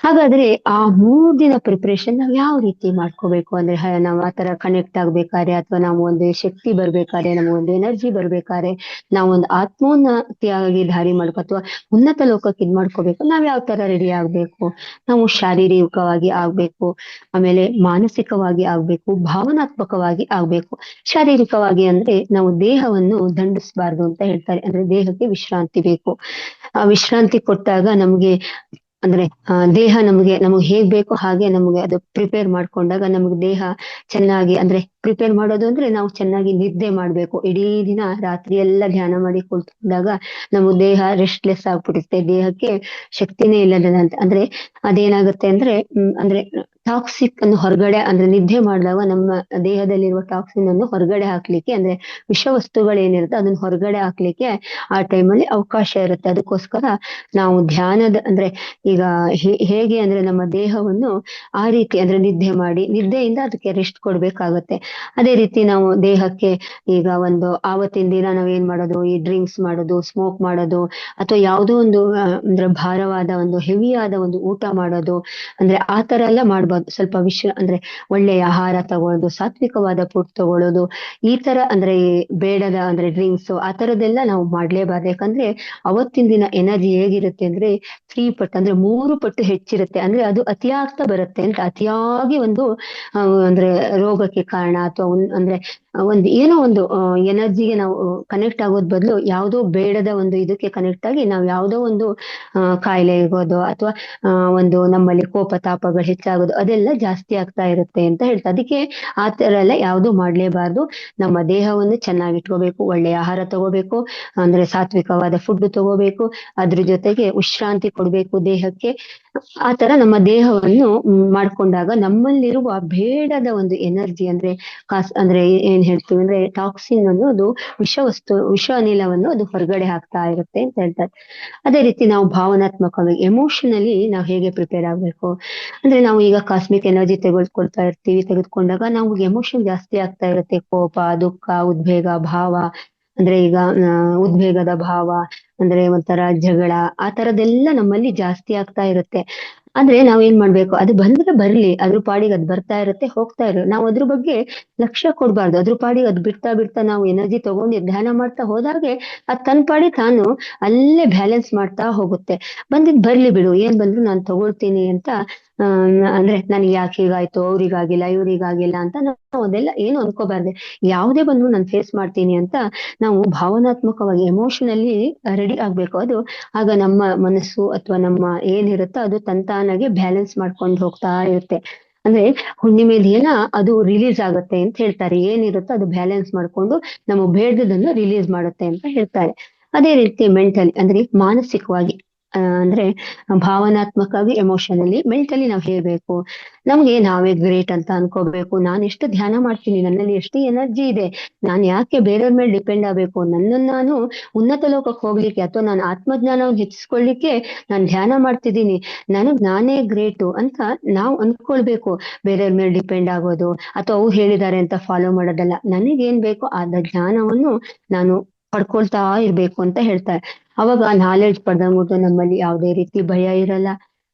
ಹಾಗಾದ್ರೆ ಆ 3 ದಿನ ಪ್ರಿಪರೇಷನ್ ನಾವ್ ಯಾವ ರೀತಿ ಮಾಡ್ಕೋಬೇಕು ಅಂದ್ರೆ ನಾವ್ ಆತರ ಕನೆಕ್ಟ್ ಆಗ್ಬೇಕಾದ್ರೆ ಅಥವಾ ನಾವು ಒಂದು ಶಕ್ತಿ ಬರ್ಬೇಕಾದ್ರೆ ನಮ್ಗೊಂದು ಎನರ್ಜಿ ಬರ್ಬೇಕಾದ್ರೆ ನಾವೊಂದು ಆತ್ಮೋನ್ನತಿಯಾಗಿ ದಾರಿ ಮಾಡ್ಕೋ ಅಥವಾ ಉನ್ನತ ಲೋಕಕ್ಕೆ ಇದ್ ಮಾಡ್ಕೋಬೇಕು. ನಾವ್ ಯಾವ ತರ ರೆಡಿ ಆಗ್ಬೇಕು? ನಾವು ಶಾರೀರಿಕವಾಗಿ ಆಗ್ಬೇಕು, ಆಮೇಲೆ ಮಾನಸಿಕವಾಗಿ ಆಗ್ಬೇಕು, ಭಾವನಾತ್ಮಕವಾಗಿ ಆಗ್ಬೇಕು. ಶಾರೀರಿಕವಾಗಿ ಅಂದ್ರೆ ನಾವು ದೇಹವನ್ನು ದಂಡಿಸಬಾರ್ದು ಅಂತ ಹೇಳ್ತಾರೆ. ಅಂದ್ರೆ ದೇಹಕ್ಕೆ ವಿಶ್ರಾಂತಿ ಬೇಕು. ಆ ವಿಶ್ರಾಂತಿ ಕೊಟ್ಟಾಗ ನಮ್ಗೆ ಅಂದ್ರೆ ದೇಹ ನಮ್ಗೆ ಹೇಗ್ ಬೇಕೋ ಹಾಗೆ ನಮ್ಗೆ ಅದು ಪ್ರಿಪೇರ್ ಮಾಡ್ಕೊಂಡಾಗ ನಮ್ಗೆ ದೇಹ ಚೆನ್ನಾಗಿ ಅಂದ್ರೆ ಪ್ರಿಪೇರ್ ಮಾಡೋದು ಅಂದ್ರೆ ನಾವು ಚೆನ್ನಾಗಿ ನಿದ್ದೆ ಮಾಡ್ಬೇಕು. ಇಡೀ ದಿನ ರಾತ್ರಿ ಎಲ್ಲ ಧ್ಯಾನ ಮಾಡಿ ಕುಳಿತುಕೊಂಡಾಗ ನಮ್ಮ ದೇಹ ರೆಸ್ಟ್ಲೆಸ್ ಆಗ್ಬಿಡುತ್ತೆ. ದೇಹಕ್ಕೆ ಶಕ್ತಿನೇ ಇಲ್ಲದಂತ ಅಂದ್ರೆ ಅದೇನಾಗುತ್ತೆ ಅಂದ್ರೆ ಅಂದ್ರೆ ಟಾಕ್ಸಿಕ್ ಅನ್ನು ಹೊರಗಡೆ ಅಂದ್ರೆ ನಿದ್ದೆ ಮಾಡಿದಾಗ ನಮ್ಮ ದೇಹದಲ್ಲಿರುವ ಟಾಕ್ಸಿನ್ ಅನ್ನು ಹೊರಗಡೆ ಹಾಕ್ಲಿಕ್ಕೆ ಅಂದ್ರೆ ವಿಷವಸ್ತುಗಳೇನಿರುತ್ತೆ ಅದನ್ನ ಹೊರಗಡೆ ಹಾಕ್ಲಿಕ್ಕೆ ಆ ಟೈಮಲ್ಲಿ ಅವಕಾಶ ಇರುತ್ತೆ. ಅದಕ್ಕೋಸ್ಕರ ನಾವು ಧ್ಯಾನದ ಅಂದ್ರೆ ಈಗ ಹೇಗೆ ಅಂದ್ರೆ ನಮ್ಮ ದೇಹವನ್ನು ಆ ರೀತಿ ಅಂದ್ರೆ ನಿದ್ದೆ ಮಾಡಿ ನಿದ್ದೆಯಿಂದ ಅದಕ್ಕೆ ರೆಸ್ಟ್ ಕೊಡ್ಬೇಕಾಗತ್ತೆ. ಅದೇ ರೀತಿ ನಾವು ದೇಹಕ್ಕೆ ಈಗ ಒಂದು ಆವತ್ತಿನ ದಿನ ನಾವೇನ್ ಮಾಡೋದು, ಈ ಡ್ರಿಂಕ್ಸ್ ಮಾಡೋದು, ಸ್ಮೋಕ್ ಮಾಡೋದು, ಅಥವಾ ಯಾವುದೋ ಒಂದು ಅಂದ್ರೆ ಭಾರವಾದ ಒಂದು ಹೆವಿಯಾದ ಒಂದು ಊಟ ಮಾಡೋದು, ಅಂದ್ರೆ ಆ ತರ ಎಲ್ಲ ಮಾಡ್ಬಾರ್ದು. ಸ್ವಲ್ಪ ಅಂದ್ರೆ ಒಳ್ಳೆಯ ಆಹಾರ ತಗೊಳ್ಳೋದು, ಸಾತ್ವಿಕವಾದ ಫುಡ್ ತಗೊಳ್ಳೋದು, ಈ ತರ ಅಂದ್ರೆ ಬೇಡದ ಅಂದ್ರೆ ಡ್ರಿಂಕ್ಸ್ ಆ ತರದೆಲ್ಲ ನಾವು ಮಾಡ್ಲೇಬಾರ್ದು. ಯಾಕಂದ್ರೆ ಅವತ್ತಿನ ದಿನ ಎನರ್ಜಿ ಹೇಗಿರುತ್ತೆ ಅಂದ್ರೆ 3 ಪಟ್ಟು ಅಂದ್ರೆ 3 ಪಟ್ಟು ಹೆಚ್ಚಿರುತ್ತೆ. ಅಂದ್ರೆ ಅದು ಅತಿಯಾಗ್ತಾ ಬರುತ್ತೆ ಅಂತ ಅತಿಯಾಗಿ ಒಂದು ಅಂದ್ರೆ ರೋಗಕ್ಕೆ ಕಾರಣ ಅಥವಾ ಅಂದ್ರೆ ಏನೋ ಒಂದು ಎನರ್ಜಿಗೆ ನಾವು ಕನೆಕ್ಟ್ ಆಗೋದ್ ಬದಲು ಯಾವುದೋ ಬೇಡದ ಒಂದು ಇದಕ್ಕೆ ಕನೆಕ್ಟ್ ಆಗಿ ನಾವು ಯಾವುದೋ ಒಂದು ಕಾಯಿಲೆ ಇರ್ಬೋದು ಅಥವಾ ಒಂದು ನಮ್ಮಲ್ಲಿ ಕೋಪ ತಾಪಗಳು ಹೆಚ್ಚಾಗೋದು ಅದೆಲ್ಲ ಜಾಸ್ತಿ ಆಗ್ತಾ ಇರುತ್ತೆ ಅಂತ ಹೇಳ್ತಾರೆ. ಅದಕ್ಕೆ ಆ ತರ ಎಲ್ಲ ಯಾವುದು ಮಾಡ್ಲೇಬಾರ್ದು. ನಮ್ಮ ದೇಹವನ್ನು ಚೆನ್ನಾಗಿ ಇಟ್ಕೋಬೇಕು, ಒಳ್ಳೆಯ ಆಹಾರ ತಗೋಬೇಕು, ಅಂದ್ರೆ ಸಾತ್ವಿಕವಾದ ಫುಡ್ ತಗೋಬೇಕು, ಅದ್ರ ಜೊತೆಗೆ ವಿಶ್ರಾಂತಿ ಕೊಡ್ಬೇಕು ದೇಹಕ್ಕೆ. ಆ ತರ ನಮ್ಮ ದೇಹವನ್ನು ಮಾಡ್ಕೊಂಡಾಗ ನಮ್ಮಲ್ಲಿರುವ ಬೇಡದ ಒಂದು ಎನರ್ಜಿ ಅಂದ್ರೆ ಅಂದ್ರೆ ಏನ್ ಹೇಳ್ತೀವಿ ಅಂದ್ರೆ ಟಾಕ್ಸಿನ್ ಅನ್ನೋದು ವಿಷ ಅನಿಲವನ್ನು ಅದು ಹೊರಗಡೆ ಹಾಕ್ತಾ ಇರುತ್ತೆ ಅಂತ ಹೇಳ್ತಾರೆ. ಅದೇ ರೀತಿ ನಾವು ಭಾವನಾತ್ಮಕವಾಗಿ ಎಮೋಷನಲಿ ನಾವು ಹೇಗೆ ಪ್ರಿಪೇರ್ ಆಗ್ಬೇಕು ಅಂದ್ರೆ ನಾವು ಈಗ ಕಾಸ್ಮಿಕ್ ಎನರ್ಜಿ ತೆಗೆದುಕೊಂಡಾಗ ನಾವು ಎಮೋಷನ್ ಜಾಸ್ತಿ ಆಗ್ತಾ ಇರುತ್ತೆ. ಕೋಪ, ದುಃಖ, ಉದ್ವೇಗ, ಭಾವ ಅಂದ್ರೆ ಈಗ ಉದ್ವೇಗದ ಭಾವ ಅಂದ್ರೆ ಒಂಥರ ಜಗಳ ಆ ತರದೆಲ್ಲ ನಮ್ಮಲ್ಲಿ ಜಾಸ್ತಿ ಆಗ್ತಾ ಇರುತ್ತೆ. ಆದ್ರೆ ನಾವೇನ್ ಮಾಡ್ಬೇಕು, ಅದು ಬಂದ್ರೆ ಬರ್ಲಿ, ಅದ್ರ ಪಾಡಿಗೆ ಅದ್ ಬರ್ತಾ ಇರುತ್ತೆ ಹೋಗ್ತಾ ಇರೋ ನಾವು ಅದ್ರ ಬಗ್ಗೆ ಲಕ್ಷ್ಯ ಕೊಡ್ಬಾರ್ದು. ಅದ್ರ ಪಾಡಿಗೆ ಅದ್ ಬಿಡ್ತಾ ಬಿಡ್ತಾ ನಾವು ಎನರ್ಜಿ ತಗೊಂಡು ಧ್ಯಾನ ಮಾಡ್ತಾ ಹೋದಾಗೆ ಅದ್ ತನ್ ಪಾಡಿ ತಾನು ಅಲ್ಲೇ ಬ್ಯಾಲೆನ್ಸ್ ಮಾಡ್ತಾ ಹೋಗುತ್ತೆ. ಬಂದಿದ್ ಬರ್ಲಿ ಬಿಡು, ಏನ್ ಬಂದ್ರು ನಾನ್ ತಗೊಳ್ತೀನಿ ಅಂತ ಅಂದ್ರೆ ನನ್ಗೆ ಯಾಕೆ ಹೀಗಾಯ್ತು, ಅವ್ರಿಗಾಗಿಲ್ಲ ಇವ್ರಿಗಾಗಿಲ್ಲ ಅಂತ ನಾವು ಅದೆಲ್ಲ ಏನು ಅನ್ಕೋಬಾರ್ದು. ಯಾವುದೇ ಬಂದ್ರು ನಾನು ಫೇಸ್ ಮಾಡ್ತೀನಿ ಅಂತ ನಾವು ಭಾವನಾತ್ಮಕವಾಗಿ ಎಮೋಷನಲಿ ರೆಡಿ ಆಗ್ಬೇಕು. ಅದು ಆಗ ನಮ್ಮ ಮನಸ್ಸು ಅಥವಾ ನಮ್ಮ ಏನಿರುತ್ತೋ ಅದು ತಂತಾನಾಗೆ ಬ್ಯಾಲೆನ್ಸ್ ಮಾಡ್ಕೊಂಡು ಹೋಗ್ತಾ ಇರುತ್ತೆ. ಅಂದ್ರೆ ಹುಣ್ಣಿಮೆ ದಿನ ಅದು ರಿಲೀಸ್ ಆಗುತ್ತೆ ಅಂತ ಹೇಳ್ತಾರೆ. ಏನಿರುತ್ತೋ ಅದು ಬ್ಯಾಲೆನ್ಸ್ ಮಾಡ್ಕೊಂಡು ನಮ್ಮ ಬೇಡದನ್ನು ರಿಲೀಸ್ ಮಾಡುತ್ತೆ ಅಂತ ಹೇಳ್ತಾರೆ. ಅದೇ ರೀತಿ ಮೆಂಟಲಿ ಅಂದ್ರೆ ಮಾನಸಿಕವಾಗಿ ಅಂದ್ರೆ ಭಾವನಾತ್ಮಕವಾಗಿ ಎಮೋಷನಲಿ ಮೆಂಟಲಿ ನಾವ್ ಹೇಳ್ಬೇಕು. ನಮ್ಗೆ ನಾವೇ ಗ್ರೇಟ್ ಅಂತ ಅನ್ಕೋಬೇಕು. ನಾನು ಎಷ್ಟು ಧ್ಯಾನ ಮಾಡ್ತೀನಿ, ನನ್ನಲ್ಲಿ ಎಷ್ಟು ಎನರ್ಜಿ ಇದೆ, ನಾನ್ ಯಾಕೆ ಬೇರೆಯವ್ರ ಮೇಲೆ ಡಿಪೆಂಡ್ ಆಗ್ಬೇಕು, ನನ್ನನ್ನು ನಾನು ಉನ್ನತ ಲೋಕಕ್ಕೆ ಹೋಗ್ಲಿಕ್ಕೆ ಅಥವಾ ನಾನು ಆತ್ಮಜ್ಞಾನವನ್ನು ಹೆಚ್ಚಿಸ್ಕೊಳ್ಳಿಕ್ಕೆ ನಾನು ಧ್ಯಾನ ಮಾಡ್ತಿದ್ದೀನಿ, ನನಗ್ ನಾನೇ ಗ್ರೇಟು ಅಂತ ನಾವು ಅನ್ಕೊಳ್ಬೇಕು. ಬೇರೆಯವ್ರ ಮೇಲೆ ಡಿಪೆಂಡ್ ಆಗೋದು ಅಥವಾ ಅವ್ರು ಹೇಳಿದ್ದಾರೆ ಅಂತ ಫಾಲೋ ಮಾಡೋದಲ್ಲ. ನನಗೇನ್ ಬೇಕೋ ಆದ ಜ್ಞಾನವನ್ನು ನಾನು ಪಡ್ಕೊಳ್ತಾ ಇರ್ಬೇಕು ಅಂತ ಹೇಳ್ತಾರೆ. ಅವಾಗ ನಾಲೆಡ್ಜ್ ಪಡೆದಂಗುಟ್ಟು ನಮ್ಮಲ್ಲಿ ಯಾವುದೇ ರೀತಿ ಭಯ ಇರಲ್ಲ.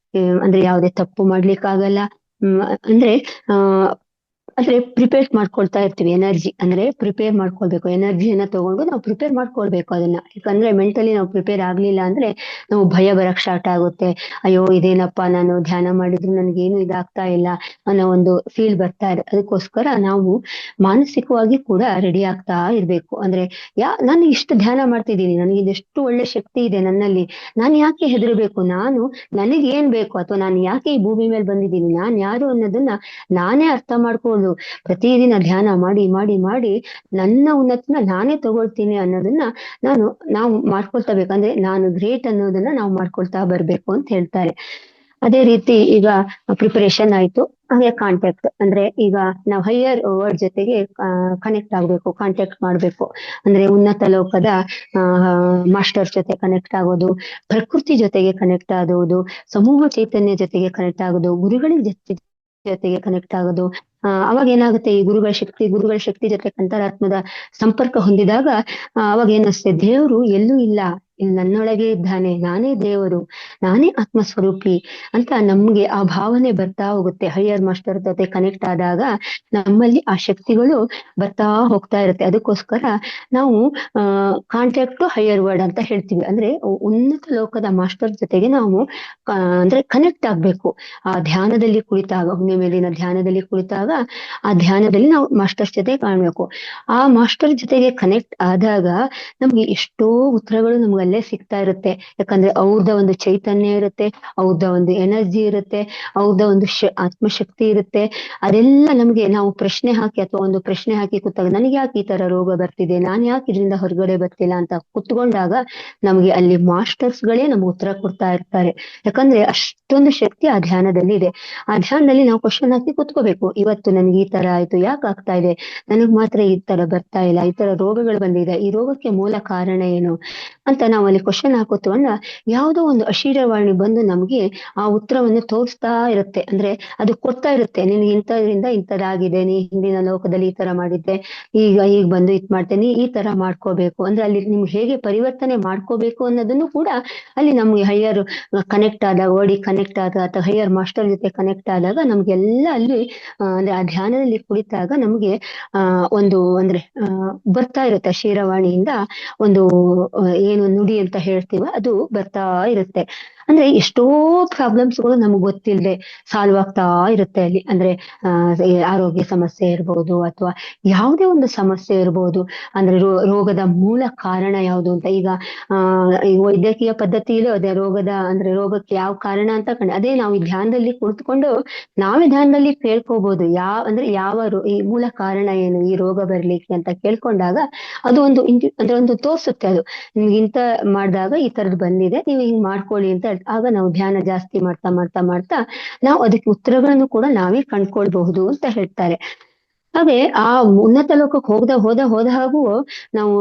ಅಂದ್ರೆ ಯಾವುದೇ ತಪ್ಪು ಮಾಡ್ಲಿಕ್ಕಾಗಲ್ಲ. ಅಂದ್ರೆ ಆ ಅಂದ್ರೆ ಪ್ರಿಪೇರ್ ಮಾಡ್ಕೊಳ್ತಾ ಇರ್ತೀವಿ ಎನರ್ಜಿ, ಅಂದ್ರೆ ಪ್ರಿಪೇರ್ ಮಾಡ್ಕೊಳ್ಬೇಕು, ಎನರ್ಜಿಯನ್ನ ತಗೊಂಡು ನಾವು ಪ್ರಿಪೇರ್ ಮಾಡ್ಕೊಳ್ಬೇಕು ಅದನ್ನ. ಯಾಕಂದ್ರೆ ಮೆಂಟಲಿ ನಾವು ಪ್ರಿಪೇರ್ ಆಗ್ಲಿಲ್ಲ ಅಂದ್ರೆ ನಾವು ಭಯ ಬರಕ್ ಸ್ಟಾರ್ಟ್ ಆಗುತ್ತೆ. ಅಯ್ಯೋ ಇದೇನಪ್ಪ, ನಾನು ಧ್ಯಾನ ಮಾಡಿದ್ರು ನನ್ಗೇನು ಇದಾಗ್ತಾ ಇಲ್ಲ ಅನ್ನೋ ಒಂದು ಫೀಲ್ ಬರ್ತಾ ಇದೆ. ಅದಕ್ಕೋಸ್ಕರ ನಾವು ಮಾನಸಿಕವಾಗಿ ಕೂಡ ರೆಡಿ ಆಗ್ತಾ ಇರ್ಬೇಕು. ಅಂದ್ರೆ ನಾನು ಇಷ್ಟು ಧ್ಯಾನ ಮಾಡ್ತಿದ್ದೀನಿ, ನನಗೆ ಇದೆಷ್ಟು ಒಳ್ಳೆ ಶಕ್ತಿ ಇದೆ ನನ್ನಲ್ಲಿ, ನಾನು ಯಾಕೆ ಹೆದರ್ಬೇಕು, ನನಗೆ ಏನ್ ಬೇಕು, ಅಥವಾ ನಾನು ಯಾಕೆ ಈ ಭೂಮಿ ಮೇಲೆ ಬಂದಿದ್ದೀನಿ, ನಾನ್ ಯಾರು ಅನ್ನೋದನ್ನ ನಾನೇ ಅರ್ಥ ಮಾಡ್ಕೊಂಡು ಪ್ರತಿದಿನ ಧ್ಯಾನ ಮಾಡಿ ಮಾಡಿ ಮಾಡಿ ನನ್ನ ಉನ್ನತಿನ ನಾನೇ ತಗೊಳ್ತೀನಿ ಅನ್ನೋದನ್ನ ನಾವು ಮಾಡ್ಕೊಳ್ತಾ ಬೇಕಂದ್ರೆ ನಾನು ಗ್ರೇಟ್ ಅನ್ನೋದನ್ನ ನಾವು ಮಾಡ್ಕೊಳ್ತಾ ಬರ್ಬೇಕು ಅಂತ ಹೇಳ್ತಾರೆ. ಅದೇ ರೀತಿ ಈಗ ಪ್ರಿಪರೇಷನ್ ಆಯ್ತು. ಹಾಗೆ ಕಾಂಟ್ಯಾಕ್ಟ್ ಅಂದ್ರೆ ಈಗ ನಾವು ಹೈಯರ್ ವರ್ಡ್ ಜೊತೆಗೆ ಕನೆಕ್ಟ್ ಆಗ್ಬೇಕು, ಕಾಂಟ್ಯಾಕ್ಟ್ ಮಾಡ್ಬೇಕು. ಅಂದ್ರೆ ಉನ್ನತ ಲೋಕದ ಮಾಸ್ಟರ್ ಜೊತೆ ಕನೆಕ್ಟ್ ಆಗೋದು, ಪ್ರಕೃತಿ ಜೊತೆಗೆ ಕನೆಕ್ಟ್ ಆಗೋದು, ಸಮೂಹ ಚೈತನ್ಯ ಜೊತೆಗೆ ಕನೆಕ್ಟ್ ಆಗೋದು, ಗುರುಗಳ ಜೊತೆಗೆ ಕನೆಕ್ಟ್ ಆಗೋದು. ಅವಾಗ ಏನಾಗುತ್ತೆ, ಈ ಗುರುಗಳ ಶಕ್ತಿ ಜೊತೆ ಅಂತರಾತ್ಮದ ಸಂಪರ್ಕ ಹೊಂದಿದಾಗ ಅವಾಗ ಏನಿಸ್ತದೆ, ದೇವರು ಎಲ್ಲೂ ಇಲ್ಲ, ಇಲ್ಲಿ ನನ್ನೊಳಗೆ ಇದ್ದಾನೆ, ನಾನೇ ದೇವರು, ನಾನೇ ಆತ್ಮಸ್ವರೂಪಿ ಅಂತ ನಮ್ಗೆ ಆ ಭಾವನೆ ಬರ್ತಾ ಹೋಗುತ್ತೆ. ಹೈಯರ್ ಮಾಸ್ಟರ್ ಜೊತೆ ಕನೆಕ್ಟ್ ಆದಾಗ ನಮ್ಮಲ್ಲಿ ಆ ಶಕ್ತಿಗಳು ಬರ್ತಾ ಹೋಗ್ತಾ ಇರುತ್ತೆ. ಅದಕ್ಕೋಸ್ಕರ ನಾವು ಕಾಂಟ್ಯಾಕ್ಟ್ ಹೈಯರ್ ವರ್ಡ್ ಅಂತ ಹೇಳ್ತೀವಿ. ಅಂದ್ರೆ ಉನ್ನತ ಲೋಕದ ಮಾಸ್ಟರ್ ಜೊತೆಗೆ ನಾವು ಅಂದ್ರೆ ಕನೆಕ್ಟ್ ಆಗ್ಬೇಕು. ಆ ಧ್ಯಾನದಲ್ಲಿ ಕುಳಿತಾಗ, ಹುಣ್ಣಿಮೆ ಮೇಲಿನ ಧ್ಯಾನದಲ್ಲಿ ಕುಳಿತಾಗ ಆ ಧ್ಯಾನದಲ್ಲಿ ನಾವು ಮಾಸ್ಟರ್ ಜೊತೆ ಕಾಣ್ಬೇಕು. ಆ ಮಾಸ್ಟರ್ ಜೊತೆಗೆ ಕನೆಕ್ಟ್ ಆದಾಗ ನಮ್ಗೆ ಎಷ್ಟೋ ಉತ್ತರಗಳು ನಮ್ಗಲ್ಲೇ ಸಿಗ್ತಾ ಇರುತ್ತೆ. ಯಾಕಂದ್ರೆ ಅವ್ರದ ಒಂದು ಚೈತನ್ಯ ಇರುತ್ತೆ, ಅವ್ರದ ಒಂದು ಎನರ್ಜಿ ಇರುತ್ತೆ, ಅವ್ರದ ಒಂದು ಆತ್ಮಶಕ್ತಿ ಇರುತ್ತೆ. ಅದೆಲ್ಲ ನಮ್ಗೆ ನಾವು ಪ್ರಶ್ನೆ ಹಾಕಿ ಅಥವಾ ಒಂದು ಪ್ರಶ್ನೆ ಹಾಕಿ ಕೂತಾಗ, ನನಗೆ ಯಾಕೆ ಈ ತರ ರೋಗ ಬರ್ತಿದೆ, ನಾನ್ ಯಾಕೆ ಇದರಿಂದ ಹೊರಗಡೆ ಬರ್ತಿಲ್ಲ ಅಂತ ಕುತ್ಕೊಂಡಾಗ ನಮ್ಗೆ ಅಲ್ಲಿ ಮಾಸ್ಟರ್ಸ್ ಗಳೇ ನಮ್ಗೆ ಉತ್ತರ ಕೊಡ್ತಾ ಇರ್ತಾರೆ. ಯಾಕಂದ್ರೆ ಅಷ್ಟೊಂದು ಶಕ್ತಿ ಆ ಧ್ಯಾನದಲ್ಲಿ ಇದೆ. ಆ ಧ್ಯಾನದಲ್ಲಿ ನಾವು ಕ್ವಶನ್ ಹಾಕಿ ಕುತ್ಕೋಬೇಕು. ಇವತ್ತು ನನ್ಗೆ ಈ ತರ ಆಯ್ತು, ಯಾಕೆ ಆಗ್ತಾ ಇದೆ, ನನಗ್ ಮಾತ್ರ ಈ ತರ ಬರ್ತಾ ಇಲ್ಲ, ಈ ತರ ರೋಗಗಳು ಬಂದಿದೆ, ಈ ರೋಗಕ್ಕೆ ಮೂಲ ಕಾರಣ ಏನು ಅಂತ ನಾವು ಅಲ್ಲಿ ಕ್ವಶನ್ ಹಾಕೋತವನ್ನ ಯಾವುದೋ ಒಂದು ಅಶರೀರವಾಣಿ ಬಂದು ನಮ್ಗೆ ಆ ಉತ್ತರವನ್ನು ತೋರಿಸ್ತಾ ಇರುತ್ತೆ. ಅಂದ್ರೆ ಅದು ಕೊಡ್ತಾ ಇರುತ್ತೆ, ನಿನ್ಗೆ ಇಂಥದ್ರಿಂದ ಇಂಥದ್ದಾಗಿದೆ, ನೀ ಹಿಂದಿನ ಲೋಕದಲ್ಲಿ ಈ ತರ ಮಾಡಿದ್ದೆ, ಈಗ ಬಂದು ಇದ್ ಮಾಡ್ತೇನೆ, ಈ ತರ ಮಾಡ್ಕೋಬೇಕು. ಅಂದ್ರೆ ಅಲ್ಲಿ ನಿಮ್ಗೆ ಹೇಗೆ ಪರಿವರ್ತನೆ ಮಾಡ್ಕೋಬೇಕು ಅನ್ನೋದನ್ನು ಕೂಡ ಅಲ್ಲಿ ನಮ್ಗೆ ಹೈಯರ್ ಕನೆಕ್ಟ್ ಆದಾಗ, ಓಡಿ ಕನೆಕ್ಟ್ ಆದ ಅಥವಾ ಹೈಯರ್ ಮಾಸ್ಟರ್ ಜೊತೆ ಕನೆಕ್ಟ್ ಆದಾಗ ನಮ್ಗೆಲ್ಲ ಅಲ್ಲಿ ಅಂದ್ರೆ ಆ ಧ್ಯಾನದಲ್ಲಿ ಕುಳಿತಾಗ ನಮ್ಗೆ ಒಂದು ಅಂದ್ರೆ ಬರ್ತಾ ಇರುತ್ತೆ ಶೀರವಾಣಿಯಿಂದ ಒಂದು ಏನು ನುಡಿ ಅಂತ ಹೇಳ್ತೀವ, ಅದು ಬರ್ತಾ ಇರುತ್ತೆ. ಅಂದ್ರೆ ಎಷ್ಟೋ ಪ್ರಾಬ್ಲಮ್ಸ್ಗಳು ನಮ್ಗೆ ಗೊತ್ತಿಲ್ಲದೆ ಸಾಲ್ವ್ ಆಗ್ತಾ ಇರುತ್ತೆ ಅಲ್ಲಿ. ಅಂದ್ರೆ ಆರೋಗ್ಯ ಸಮಸ್ಯೆ ಇರ್ಬೋದು ಅಥವಾ ಯಾವುದೇ ಒಂದು ಸಮಸ್ಯೆ ಇರ್ಬೋದು. ಅಂದ್ರೆ ರೋಗದ ಮೂಲ ಕಾರಣ ಯಾವುದು ಅಂತ ಈಗ ಈ ವೈದ್ಯಕೀಯ ಪದ್ಧತಿಯಲ್ಲೂ ಅದೇ ರೋಗಕ್ಕೆ ಯಾವ ಕಾರಣ ಅಂತ ಅದೇ ನಾವು ಈ ಧ್ಯಾನದಲ್ಲಿ ಕುಳಿತುಕೊಂಡು ನಾವೇ ಧ್ಯಾನದಲ್ಲಿ ಕೇಳ್ಕೋಬಹುದು. ಈ ಮೂಲ ಕಾರಣ ಏನು ಈ ರೋಗ ಬರ್ಲಿಕ್ಕೆ ಅಂತ ಕೇಳ್ಕೊಂಡಾಗ ಅದು ಅಂದ್ರೆ ಒಂದು ತೋರ್ಸುತ್ತೆ. ಅದು ನಿಮ್ಗೆ ಇಂತ ಮಾಡಿದಾಗ ಈ ತರದ್ ಬಂದಿದೆ, ನೀವು ಹಿಂಗ್ ಮಾಡ್ಕೊಳ್ಳಿ ಅಂತ. ಆಗ ನಾವು ಧ್ಯಾನ ಜಾಸ್ತಿ ಮಾಡ್ತಾ ಮಾಡ್ತಾ ಮಾಡ್ತಾ ನಾವು ಅದಕ್ಕೆ ಉತ್ತರಗಳನ್ನು ಕೂಡ ನಾವೇ ಕಂಡ್ಕೊಳ್ಬಹುದು ಅಂತ ಹೇಳ್ತಾರೆ. ಹಾಗೆ ಆ ಉನ್ನತ ಲೋಕಕ್ಕೆ ಹೋದ ಹಾಗೂ ನಾವು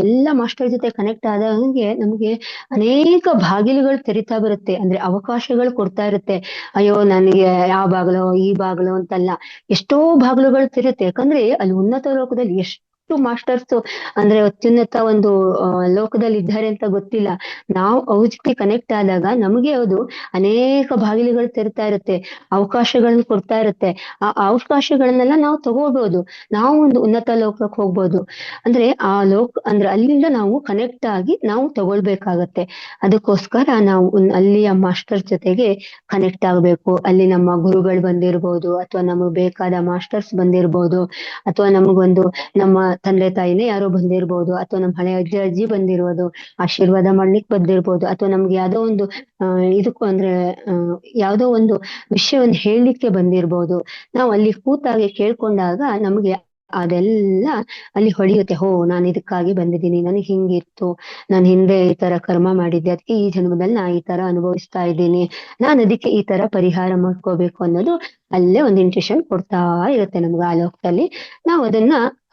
ಎಲ್ಲ ಮಾಸ್ಟರ್ ಜೊತೆ ಕನೆಕ್ಟ್ ಆದಂಗೆ ನಮ್ಗೆ ಅನೇಕ ಬಾಗಿಲುಗಳು ತೆರಿತಾ ಬರುತ್ತೆ. ಅಂದ್ರೆ ಅವಕಾಶಗಳು ಕೊಡ್ತಾ ಇರುತ್ತೆ. ಅಯ್ಯೋ ನನಗೆ ಯಾವ ಬಾಗಿಲು ಈ ಬಾಗಿಲು ಅಂತಲ್ಲ, ಎಷ್ಟೋ ಬಾಗಿಲುಗಳು ತೆರುತ್ತೆ. ಯಾಕಂದ್ರೆ ಅಲ್ಲಿ ಉನ್ನತ ಲೋಕದಲ್ಲಿ ಎಷ್ಟು ಮಾಸ್ಟರ್ಸ್ ಅಂದ್ರೆ ಅತ್ಯುನ್ನತ ಒಂದು ಲೋಕದಲ್ಲಿ ಇದ್ದಾರೆ ಅಂತ ಗೊತ್ತಿಲ್ಲ. ನಾವು ಅವ್ರ ಜೊತೆ ಕನೆಕ್ಟ್ ಆದಾಗ ನಮಗೆ ಅದು ಅನೇಕ ಬಾಗಿಲುಗಳು ತೆರಿತಾ ಇರುತ್ತೆ, ಅವಕಾಶಗಳನ್ನ ಕೊಡ್ತಾ ಇರುತ್ತೆ. ಆ ಅವಕಾಶಗಳನ್ನೆಲ್ಲ ನಾವು ತಗೋಬಹುದು, ನಾವು ಒಂದು ಉನ್ನತ ಲೋಕಕ್ಕೆ ಹೋಗ್ಬೋದು. ಅಂದ್ರೆ ಅಂದ್ರೆ ಅಲ್ಲಿಂದ ನಾವು ಕನೆಕ್ಟ್ ಆಗಿ ನಾವು ತಗೊಳ್ಬೇಕಾಗತ್ತೆ. ಅದಕ್ಕೋಸ್ಕರ ನಾವು ಅಲ್ಲಿಯ ಮಾಸ್ಟರ್ ಜೊತೆಗೆ ಕನೆಕ್ಟ್ ಆಗ್ಬೇಕು. ಅಲ್ಲಿ ನಮ್ಮ ಗುರುಗಳು ಬಂದಿರ್ಬೋದು, ಅಥವಾ ನಮಗ್ ಬೇಕಾದ ಮಾಸ್ಟರ್ಸ್ ಬಂದಿರ್ಬೋದು, ಅಥವಾ ನಮ್ಮ ತಂದೆ ತಾಯಿನೇ ಯಾರೋ ಬಂದಿರ್ಬೋದು, ಅಥವಾ ನಮ್ಮ ಹಳೆ ಅಜ್ಜಿ ಬಂದಿರ್ಬೋದು, ಆಶೀರ್ವಾದ ಮಾಡ್ಲಿಕ್ಕೆ ಬಂದಿರ್ಬೋದು, ಅಥವಾ ನಮ್ಗೆ ಯಾವ್ದೋ ಒಂದು ಇದಕ್ಕೂ ಅಂದ್ರೆ ಯಾವ್ದೋ ಒಂದು ವಿಷಯವನ್ನು ಹೇಳಲಿಕ್ಕೆ ಬಂದಿರ್ಬೋದು. ನಾವು ಅಲ್ಲಿ ಕೂತಾಗೆ ಕೇಳ್ಕೊಂಡಾಗ ನಮ್ಗೆ ಅದೆಲ್ಲ ಅಲ್ಲಿ ಹೊಳೆಯುತ್ತೆ. ನಾನು ಇದಕ್ಕಾಗಿ ಬಂದಿದ್ದೀನಿ, ನನಗೆ ಹಿಂಗಿತ್ತು, ನಾನು ಹಿಂದೆ ಈ ತರ ಕರ್ಮ ಮಾಡಿದ್ದೆ, ಅದಕ್ಕೆ ಈ ಜನ್ಮದಲ್ಲಿ ನಾ ಈ ತರ ಅನುಭವಿಸ್ತಾ ಇದ್ದೀನಿ, ನಾನು ಅದಕ್ಕೆ ಈ ತರ ಪರಿಹಾರ ಮಾಡ್ಕೋಬೇಕು ಅನ್ನೋದು ಅಲ್ಲೇ ಒಂದು ಇಂಟ್ಯೂಷನ್ ಕೊಡ್ತಾ ಇರುತ್ತೆ ನಮ್ಗೆ ಆ ಲೋಕದಲ್ಲಿ.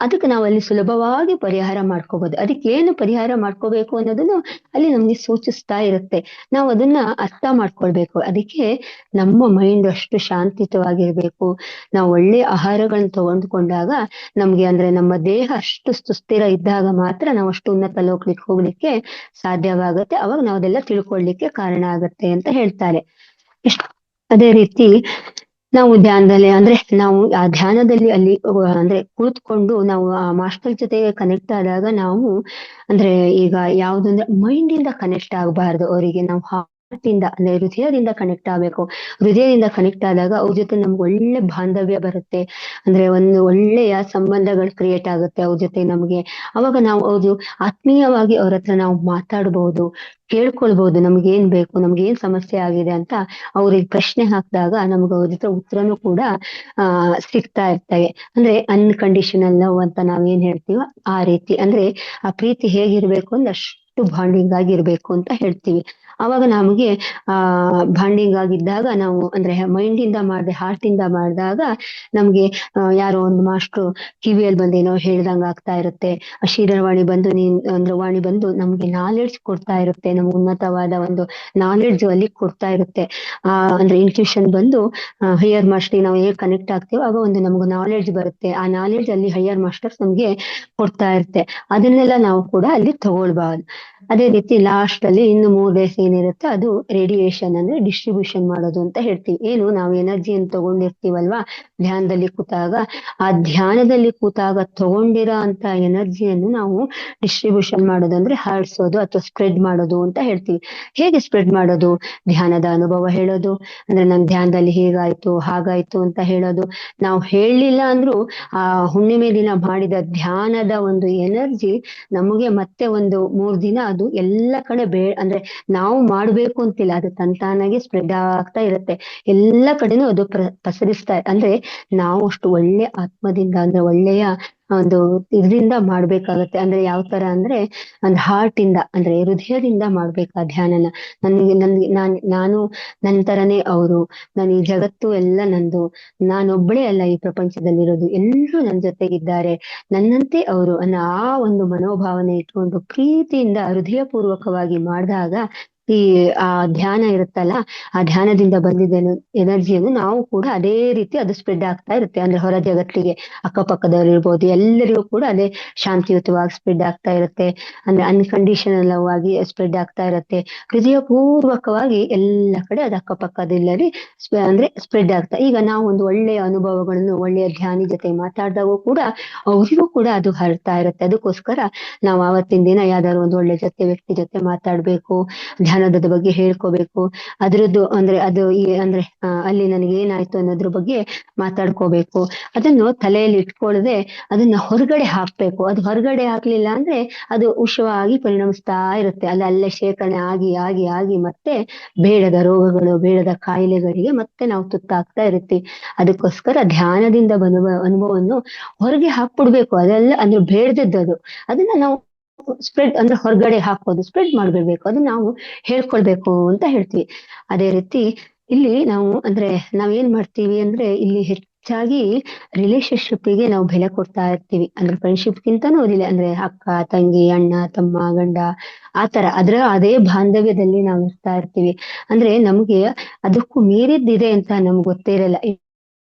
ಅದಕ್ಕೆ ನಾವು ಅಲ್ಲಿ ಸುಲಭವಾಗಿ ಪರಿಹಾರ ಮಾಡ್ಕೋಬಹುದು. ಅದಕ್ಕೆ ಏನು ಪರಿಹಾರ ಮಾಡ್ಕೋಬೇಕು ಅನ್ನೋದನ್ನು ಅಲ್ಲಿ ನಮ್ಗೆ ಸೂಚಿಸ್ತಾ ಇರುತ್ತೆ. ನಾವು ಅದನ್ನ ಅರ್ಥ ಮಾಡ್ಕೊಳ್ಬೇಕು. ಅದಕ್ಕೆ ನಮ್ಮ ಮೈಂಡ್ ಅಷ್ಟು ಶಾಂತಿಯುತವಾಗಿರ್ಬೇಕು. ನಾವು ಒಳ್ಳೆ ಆಹಾರಗಳನ್ನ ತಗೊಂಡ್ಕೊಂಡಾಗ ನಮ್ಗೆ ಅಂದ್ರೆ ನಮ್ಮ ದೇಹ ಅಷ್ಟು ಸುಸ್ಥಿರ ಇದ್ದಾಗ ಮಾತ್ರ ನಾವು ಅಷ್ಟು ಉನ್ನತ ಲೋಕಕ್ಕೆ ಹೋಗ್ಲಿಕ್ಕೆ ಸಾಧ್ಯವಾಗುತ್ತೆ. ಅವಾಗ ನಾವು ಅದೆಲ್ಲ ತಿಳ್ಕೊಳ್ಲಿಕ್ಕೆ ಕಾರಣ ಆಗತ್ತೆ ಅಂತ ಹೇಳ್ತಾರೆ. ಅದೇ ರೀತಿ ನಾವು ಧ್ಯಾನದಲ್ಲಿ ಅಂದ್ರೆ ನಾವು ಆ ಧ್ಯಾನದಲ್ಲಿ ಅಲ್ಲಿ ಅಂದ್ರೆ ಕುಳಿತುಕೊಂಡು ನಾವು ಆ ಮಾಸ್ಟರ್ ಜೊತೆಗೆ ಕನೆಕ್ಟ್ ಆದಾಗ ನಾವು ಅಂದ್ರೆ ಈಗ ಯಾವ್ದಂದ್ರೆ ಮೈಂಡ್ ಇಂದ ಕನೆಕ್ಟ್ ಆಗಬಾರ್ದು ಅವರಿಗೆ. ನಾವು ಹಾರ್ಟ್ ಇಂದ ಅಂದ್ರೆ ಹೃದಯದಿಂದ ಕನೆಕ್ಟ್ ಆಗ್ಬೇಕು. ಹೃದಯದಿಂದ ಕನೆಕ್ಟ್ ಆದಾಗ ಅವ್ರ ಜೊತೆ ನಮ್ಗೆ ಒಳ್ಳೆ ಬಾಂಧವ್ಯ ಬರುತ್ತೆ. ಅಂದ್ರೆ ಒಂದು ಒಳ್ಳೆಯ ಸಂಬಂಧಗಳು ಕ್ರಿಯೇಟ್ ಆಗುತ್ತೆ ಅವ್ರ ಜೊತೆ ನಮ್ಗೆ. ಅವಾಗ ನಾವು ಅವ್ರು ಆತ್ಮೀಯವಾಗಿ ಅವ್ರ ಹತ್ರ ನಾವು ಮಾತಾಡ್ಬಹುದು, ಕೇಳ್ಕೊಳ್ಬಹುದು ನಮ್ಗೆ ಏನ್ ಬೇಕು, ನಮ್ಗೆ ಏನ್ ಸಮಸ್ಯೆ ಆಗಿದೆ ಅಂತ ಅವ್ರಿಗೆ ಪ್ರಶ್ನೆ ಹಾಕಿದಾಗ ನಮ್ಗೆ ಅವ್ರ ಜೊತೆ ಉತ್ತರನು ಕೂಡ ಸಿಗ್ತಾ ಇರ್ತವೆ. ಅಂದ್ರೆ ಅನ್ಕಂಡೀಷನಲ್ ಲವ್ ಅಂತ ನಾವ್ ಏನ್ ಹೇಳ್ತೀವೋ ಆ ರೀತಿ. ಅಂದ್ರೆ ಆ ಪ್ರೀತಿ ಹೇಗಿರ್ಬೇಕು ಅಂದ್ರೆ ಅಷ್ಟು ಬಾಂಡಿಂಗ್ ಆಗಿರ್ಬೇಕು ಅಂತ ಹೇಳ್ತೀವಿ. ಅವಾಗ ನಮಗೆ ಬಾಂಡಿಂಗ್ ಆಗಿದ್ದಾಗ ನಾವು ಅಂದ್ರೆ ಮೈಂಡ್ ಇಂದ ಮಾಡದೆ ಹಾರ್ಟ್ ಇಂದ ಮಾಡಿದಾಗ ನಮ್ಗೆ ಯಾರೋ ಒಂದು ಮಾಸ್ಟ್ರು ಕಿವಿಯಲ್ಲಿ ಬಂದು ಏನೋ ಹೇಳ್ದಂಗ ಆಗ್ತಾ ಇರುತ್ತೆ. ಆ ಶೀರವಾಣಿ ಬಂದು ಅಂದ್ರೆ ವಾಣಿ ಬಂದು ನಮ್ಗೆ ನಾಲೆಡ್ಜ್ ಕೊಡ್ತಾ ಇರುತ್ತೆ. ನಮ್ಗೆ ಉನ್ನತವಾದ ಒಂದು ನಾಲೆಡ್ಜ್ ಅಲ್ಲಿ ಕೊಡ್ತಾ ಇರುತ್ತೆ. ಅಂದ್ರೆ ಇನ್ಟ್ಯೂಷನ್ ಬಂದು ಹೈಯರ್ ಮಾಸ್ಟರ್ ನಾವು ಹೇಗ್ ಕನೆಕ್ಟ್ ಆಗ್ತೀವೋ ಆಗ ಒಂದು ನಮ್ಗೆ ನಾಲೆಡ್ಜ್ ಬರುತ್ತೆ. ಆ ನಾಲೆಡ್ಜ್ ಅಲ್ಲಿ ಹೈಯರ್ ಮಾಸ್ಟರ್ಸ್ ನಮ್ಗೆ ಕೊಡ್ತಾ ಇರುತ್ತೆ. ಅದನ್ನೆಲ್ಲ ನಾವು ಕೂಡ ಅಲ್ಲಿ ತಗೊಳ್ಬಾರ್ದು. ಅದೇ ರೀತಿ ಲಾಸ್ಟ್ ಅಲ್ಲಿ ಇನ್ನು 3 ಡೇಸ್ ಏನಿರುತ್ತೆ ಅದು ರೇಡಿಯೇಷನ್ ಅಂದ್ರೆ ಡಿಸ್ಟ್ರಿಬ್ಯೂಷನ್ ಮಾಡೋದು ಅಂತ ಹೇಳ್ತೀವಿ. ಏನು ನಾವು ಎನರ್ಜಿಯನ್ನು ತಗೊಂಡಿರ್ತೀವಲ್ವಾ ಧ್ಯಾನದಲ್ಲಿ ಕೂತಾಗ, ಆ ಧ್ಯಾನದಲ್ಲಿ ಕೂತಾಗ ತಗೊಂಡಿರೋ ಅಂತ ಎನರ್ಜಿಯನ್ನು ನಾವು ಡಿಸ್ಟ್ರಿಬ್ಯೂಷನ್ ಮಾಡೋದು ಅಂದ್ರೆ ಹರಡ್ಸೋದು ಅಥವಾ ಸ್ಪ್ರೆಡ್ ಮಾಡೋದು ಅಂತ ಹೇಳ್ತೀವಿ. ಹೇಗೆ ಸ್ಪ್ರೆಡ್ ಮಾಡೋದು? ಧ್ಯಾನದ ಅನುಭವ ಹೇಳೋದು, ಅಂದ್ರೆ ನನ್ ಧ್ಯಾನದಲ್ಲಿ ಹೀಗಾಯ್ತು ಹಾಗಾಯ್ತು ಅಂತ ಹೇಳೋದು. ನಾವು ಹೇಳಲಿಲ್ಲ ಅಂದ್ರೂ ಆ ಹುಣ್ಣಿಮೆ ದಿನ ಮಾಡಿದ ಧ್ಯಾನದ ಒಂದು ಎನರ್ಜಿ ನಮಗೆ ಮತ್ತೆ ಒಂದು 3 ದಿನ ಅದು ಎಲ್ಲ ಕಡೆ ಅಂದ್ರೆ ನಾವು ಮಾಡ್ಬೇಕು ಅಂತಿಲ್ಲ, ಅದು ತಂತಾನಾಗೆ ಸ್ಪ್ರೆಡ್ ಆಗ್ತಾ ಇರುತ್ತೆ. ಎಲ್ಲ ಕಡೆನೂ ಅದು ಪಸರಿಸ್ತಾ ಅಂದ್ರೆ ನಾವು ಅಷ್ಟು ಒಳ್ಳೆ ಆತ್ಮದಿಂದ ಅಂದ್ರೆ ಒಳ್ಳೆಯ ಒಂದು ಇದರಿಂದ ಮಾಡ್ಬೇಕಾಗತ್ತೆ. ಅಂದ್ರೆ ಯಾವ ತರ ಅಂದ್ರೆ ಒಂದು ಹಾರ್ಟ್ ಇಂದ ಅಂದ್ರೆ ಹೃದಯದಿಂದ ಮಾಡ್ಬೇಕು ಆ ಧ್ಯಾನನ. ನನ್ಗೆ ನಾನು ನನ್ ತರನೇ ಅವರು, ನಾನು ಈ ಜಗತ್ತು ಎಲ್ಲ ನಂದು, ನಾನೊಬ್ಬಳೇ ಅಲ್ಲ ಈ ಪ್ರಪಂಚದಲ್ಲಿರೋದು, ಎಲ್ಲರೂ ನನ್ನ ಜೊತೆಗಿದ್ದಾರೆ, ನನ್ನಂತೆ ಅವರು ಅನ್ನೋ ಆ ಒಂದು ಮನೋಭಾವನೆ ಇಟ್ಕೊಂಡು ಪ್ರೀತಿಯಿಂದ ಹೃದಯಪೂರ್ವಕವಾಗಿ ಮಾಡಿದಾಗ ಈ ಆ ಧ್ಯಾನ ಇರುತ್ತಲ್ಲ, ಆ ಧ್ಯಾನದಿಂದ ಬಂದಿದ್ದ ಎನರ್ಜಿಯನ್ನು ನಾವು ಕೂಡ ಅದೇ ರೀತಿ ಅದು ಸ್ಪ್ರೆಡ್ ಆಗ್ತಾ ಇರುತ್ತೆ. ಅಂದ್ರೆ ಹೊರ ಜಗತ್ತಿಗೆ ಅಕ್ಕಪಕ್ಕದವ್ರು ಇರ್ಬೋದು ಎಲ್ಲರಿಗೂ ಕೂಡ ಅದೇ ಶಾಂತಿಯುತವಾಗಿ ಸ್ಪ್ರೆಡ್ ಆಗ್ತಾ ಇರುತ್ತೆ. ಅಂದ್ರೆ ಅನ್ಕಂಡೀಷನಲ್ ಆಗಿ ಸ್ಪ್ರೆಡ್ ಆಗ್ತಾ ಇರುತ್ತೆ. ಹೃದಯಪೂರ್ವಕವಾಗಿ ಎಲ್ಲ ಕಡೆ ಅದು ಅಕ್ಕಪಕ್ಕದೆಲ್ಲರಿ ಅಂದ್ರೆ ಸ್ಪ್ರೆಡ್ ಆಗ್ತಾ. ಈಗ ನಾವು ಒಂದು ಒಳ್ಳೆಯ ಅನುಭವಗಳನ್ನು ಒಳ್ಳೆಯ ಧ್ಯಾನಿ ಜೊತೆ ಮಾತಾಡಿದಾಗೂ ಕೂಡ ಅವರಿಗೂ ಕೂಡ ಅದು ಹರಡ್ತಾ ಇರುತ್ತೆ. ಅದಕ್ಕೋಸ್ಕರ ನಾವು ಆವತ್ತಿನ ದಿನ ಯಾವ್ದಾದ್ರು ಒಂದು ಒಳ್ಳೆ ವ್ಯಕ್ತಿ ಜೊತೆ ಮಾತಾಡ್ಬೇಕು, ಧ್ಯಾನದ ಬಗ್ಗೆ ಹೇಳ್ಕೋಬೇಕು. ಅದ್ರದ್ದು ಅಂದ್ರೆ ಅದು ಅಂದ್ರೆ ಅಲ್ಲಿ ನನಗೆ ಏನಾಯ್ತು ಅನ್ನೋದ್ರ ಬಗ್ಗೆ ಮಾತಾಡ್ಕೋಬೇಕು. ಅದನ್ನು ತಲೆಯಲ್ಲಿ ಇಟ್ಕೊಳ್ಳದೆ ಅದನ್ನ ಹೊರಗಡೆ ಹಾಕ್ಬೇಕು. ಅದು ಹೊರಗಡೆ ಹಾಕ್ಲಿಲ್ಲ ಅಂದ್ರೆ ಅದು ಉಷ್ಣವಾಗಿ ಪರಿಣಮಿಸ್ತಾ ಇರುತ್ತೆ. ಅಲ್ಲೇ ಶೇಖರಣೆ ಆಗಿ ಆಗಿ ಆಗಿ ಮತ್ತೆ ಬೇಡದ ರೋಗಗಳು ಬೇಡದ ಕಾಯಿಲೆಗಳಿಗೆ ಮತ್ತೆ ನಾವು ತುತ್ತಾಗ್ತಾ ಇರ್ತೀವಿ. ಅದಕ್ಕೋಸ್ಕರ ಧ್ಯಾನದಿಂದ ಬರುವ ಅನುಭವವನ್ನು ಹೊರಗೆ ಹಾಕ್ಬಿಡ್ಬೇಕು. ಅದೆಲ್ಲ ಅಂದ್ರೆ ಬೇಡದದ್ದು ಅದನ್ನ ನಾವು ಸ್ಪ್ರೆಡ್ ಅಂದ್ರೆ ಹೊರಗಡೆ ಹಾಕೋದು, ಸ್ಪ್ರೆಡ್ ಮಾಡ್ಬಿಡ್ಬೇಕು, ಅದನ್ನ ನಾವು ಹೇಳ್ಕೊಳ್ಬೇಕು ಅಂತ ಹೇಳ್ತೀವಿ. ಅದೇ ರೀತಿ ಇಲ್ಲಿ ನಾವು ಅಂದ್ರೆ ನಾವೇನ್ ಮಾಡ್ತೀವಿ ಅಂದ್ರೆ ಇಲ್ಲಿ ಹೆಚ್ಚಾಗಿ ರಿಲೇಶನ್ಶಿಪ್ಗೆ ನಾವು ಬೆಲೆ ಕೊಡ್ತಾ ಇರ್ತೀವಿ. ಅಂದ್ರೆ ಫ್ರೆಂಡ್ಶಿಪ್ ಗಿಂತನೂ ಅಂದ್ರೆ ಅಕ್ಕ ತಂಗಿ ಅಣ್ಣ ತಮ್ಮ ಗಂಡ ಆತರ ಅದೇ ಬಾಂಧವ್ಯದಲ್ಲಿ ನಾವು ಇರ್ತಾ ಇರ್ತೀವಿ. ಅಂದ್ರೆ ನಮ್ಗೆ ಅದಕ್ಕೂ ಮೀರಿದ್ದಿದೆ ಅಂತ ನಮ್ಗೆ ಗೊತ್ತೇ ಇರಲ್ಲ.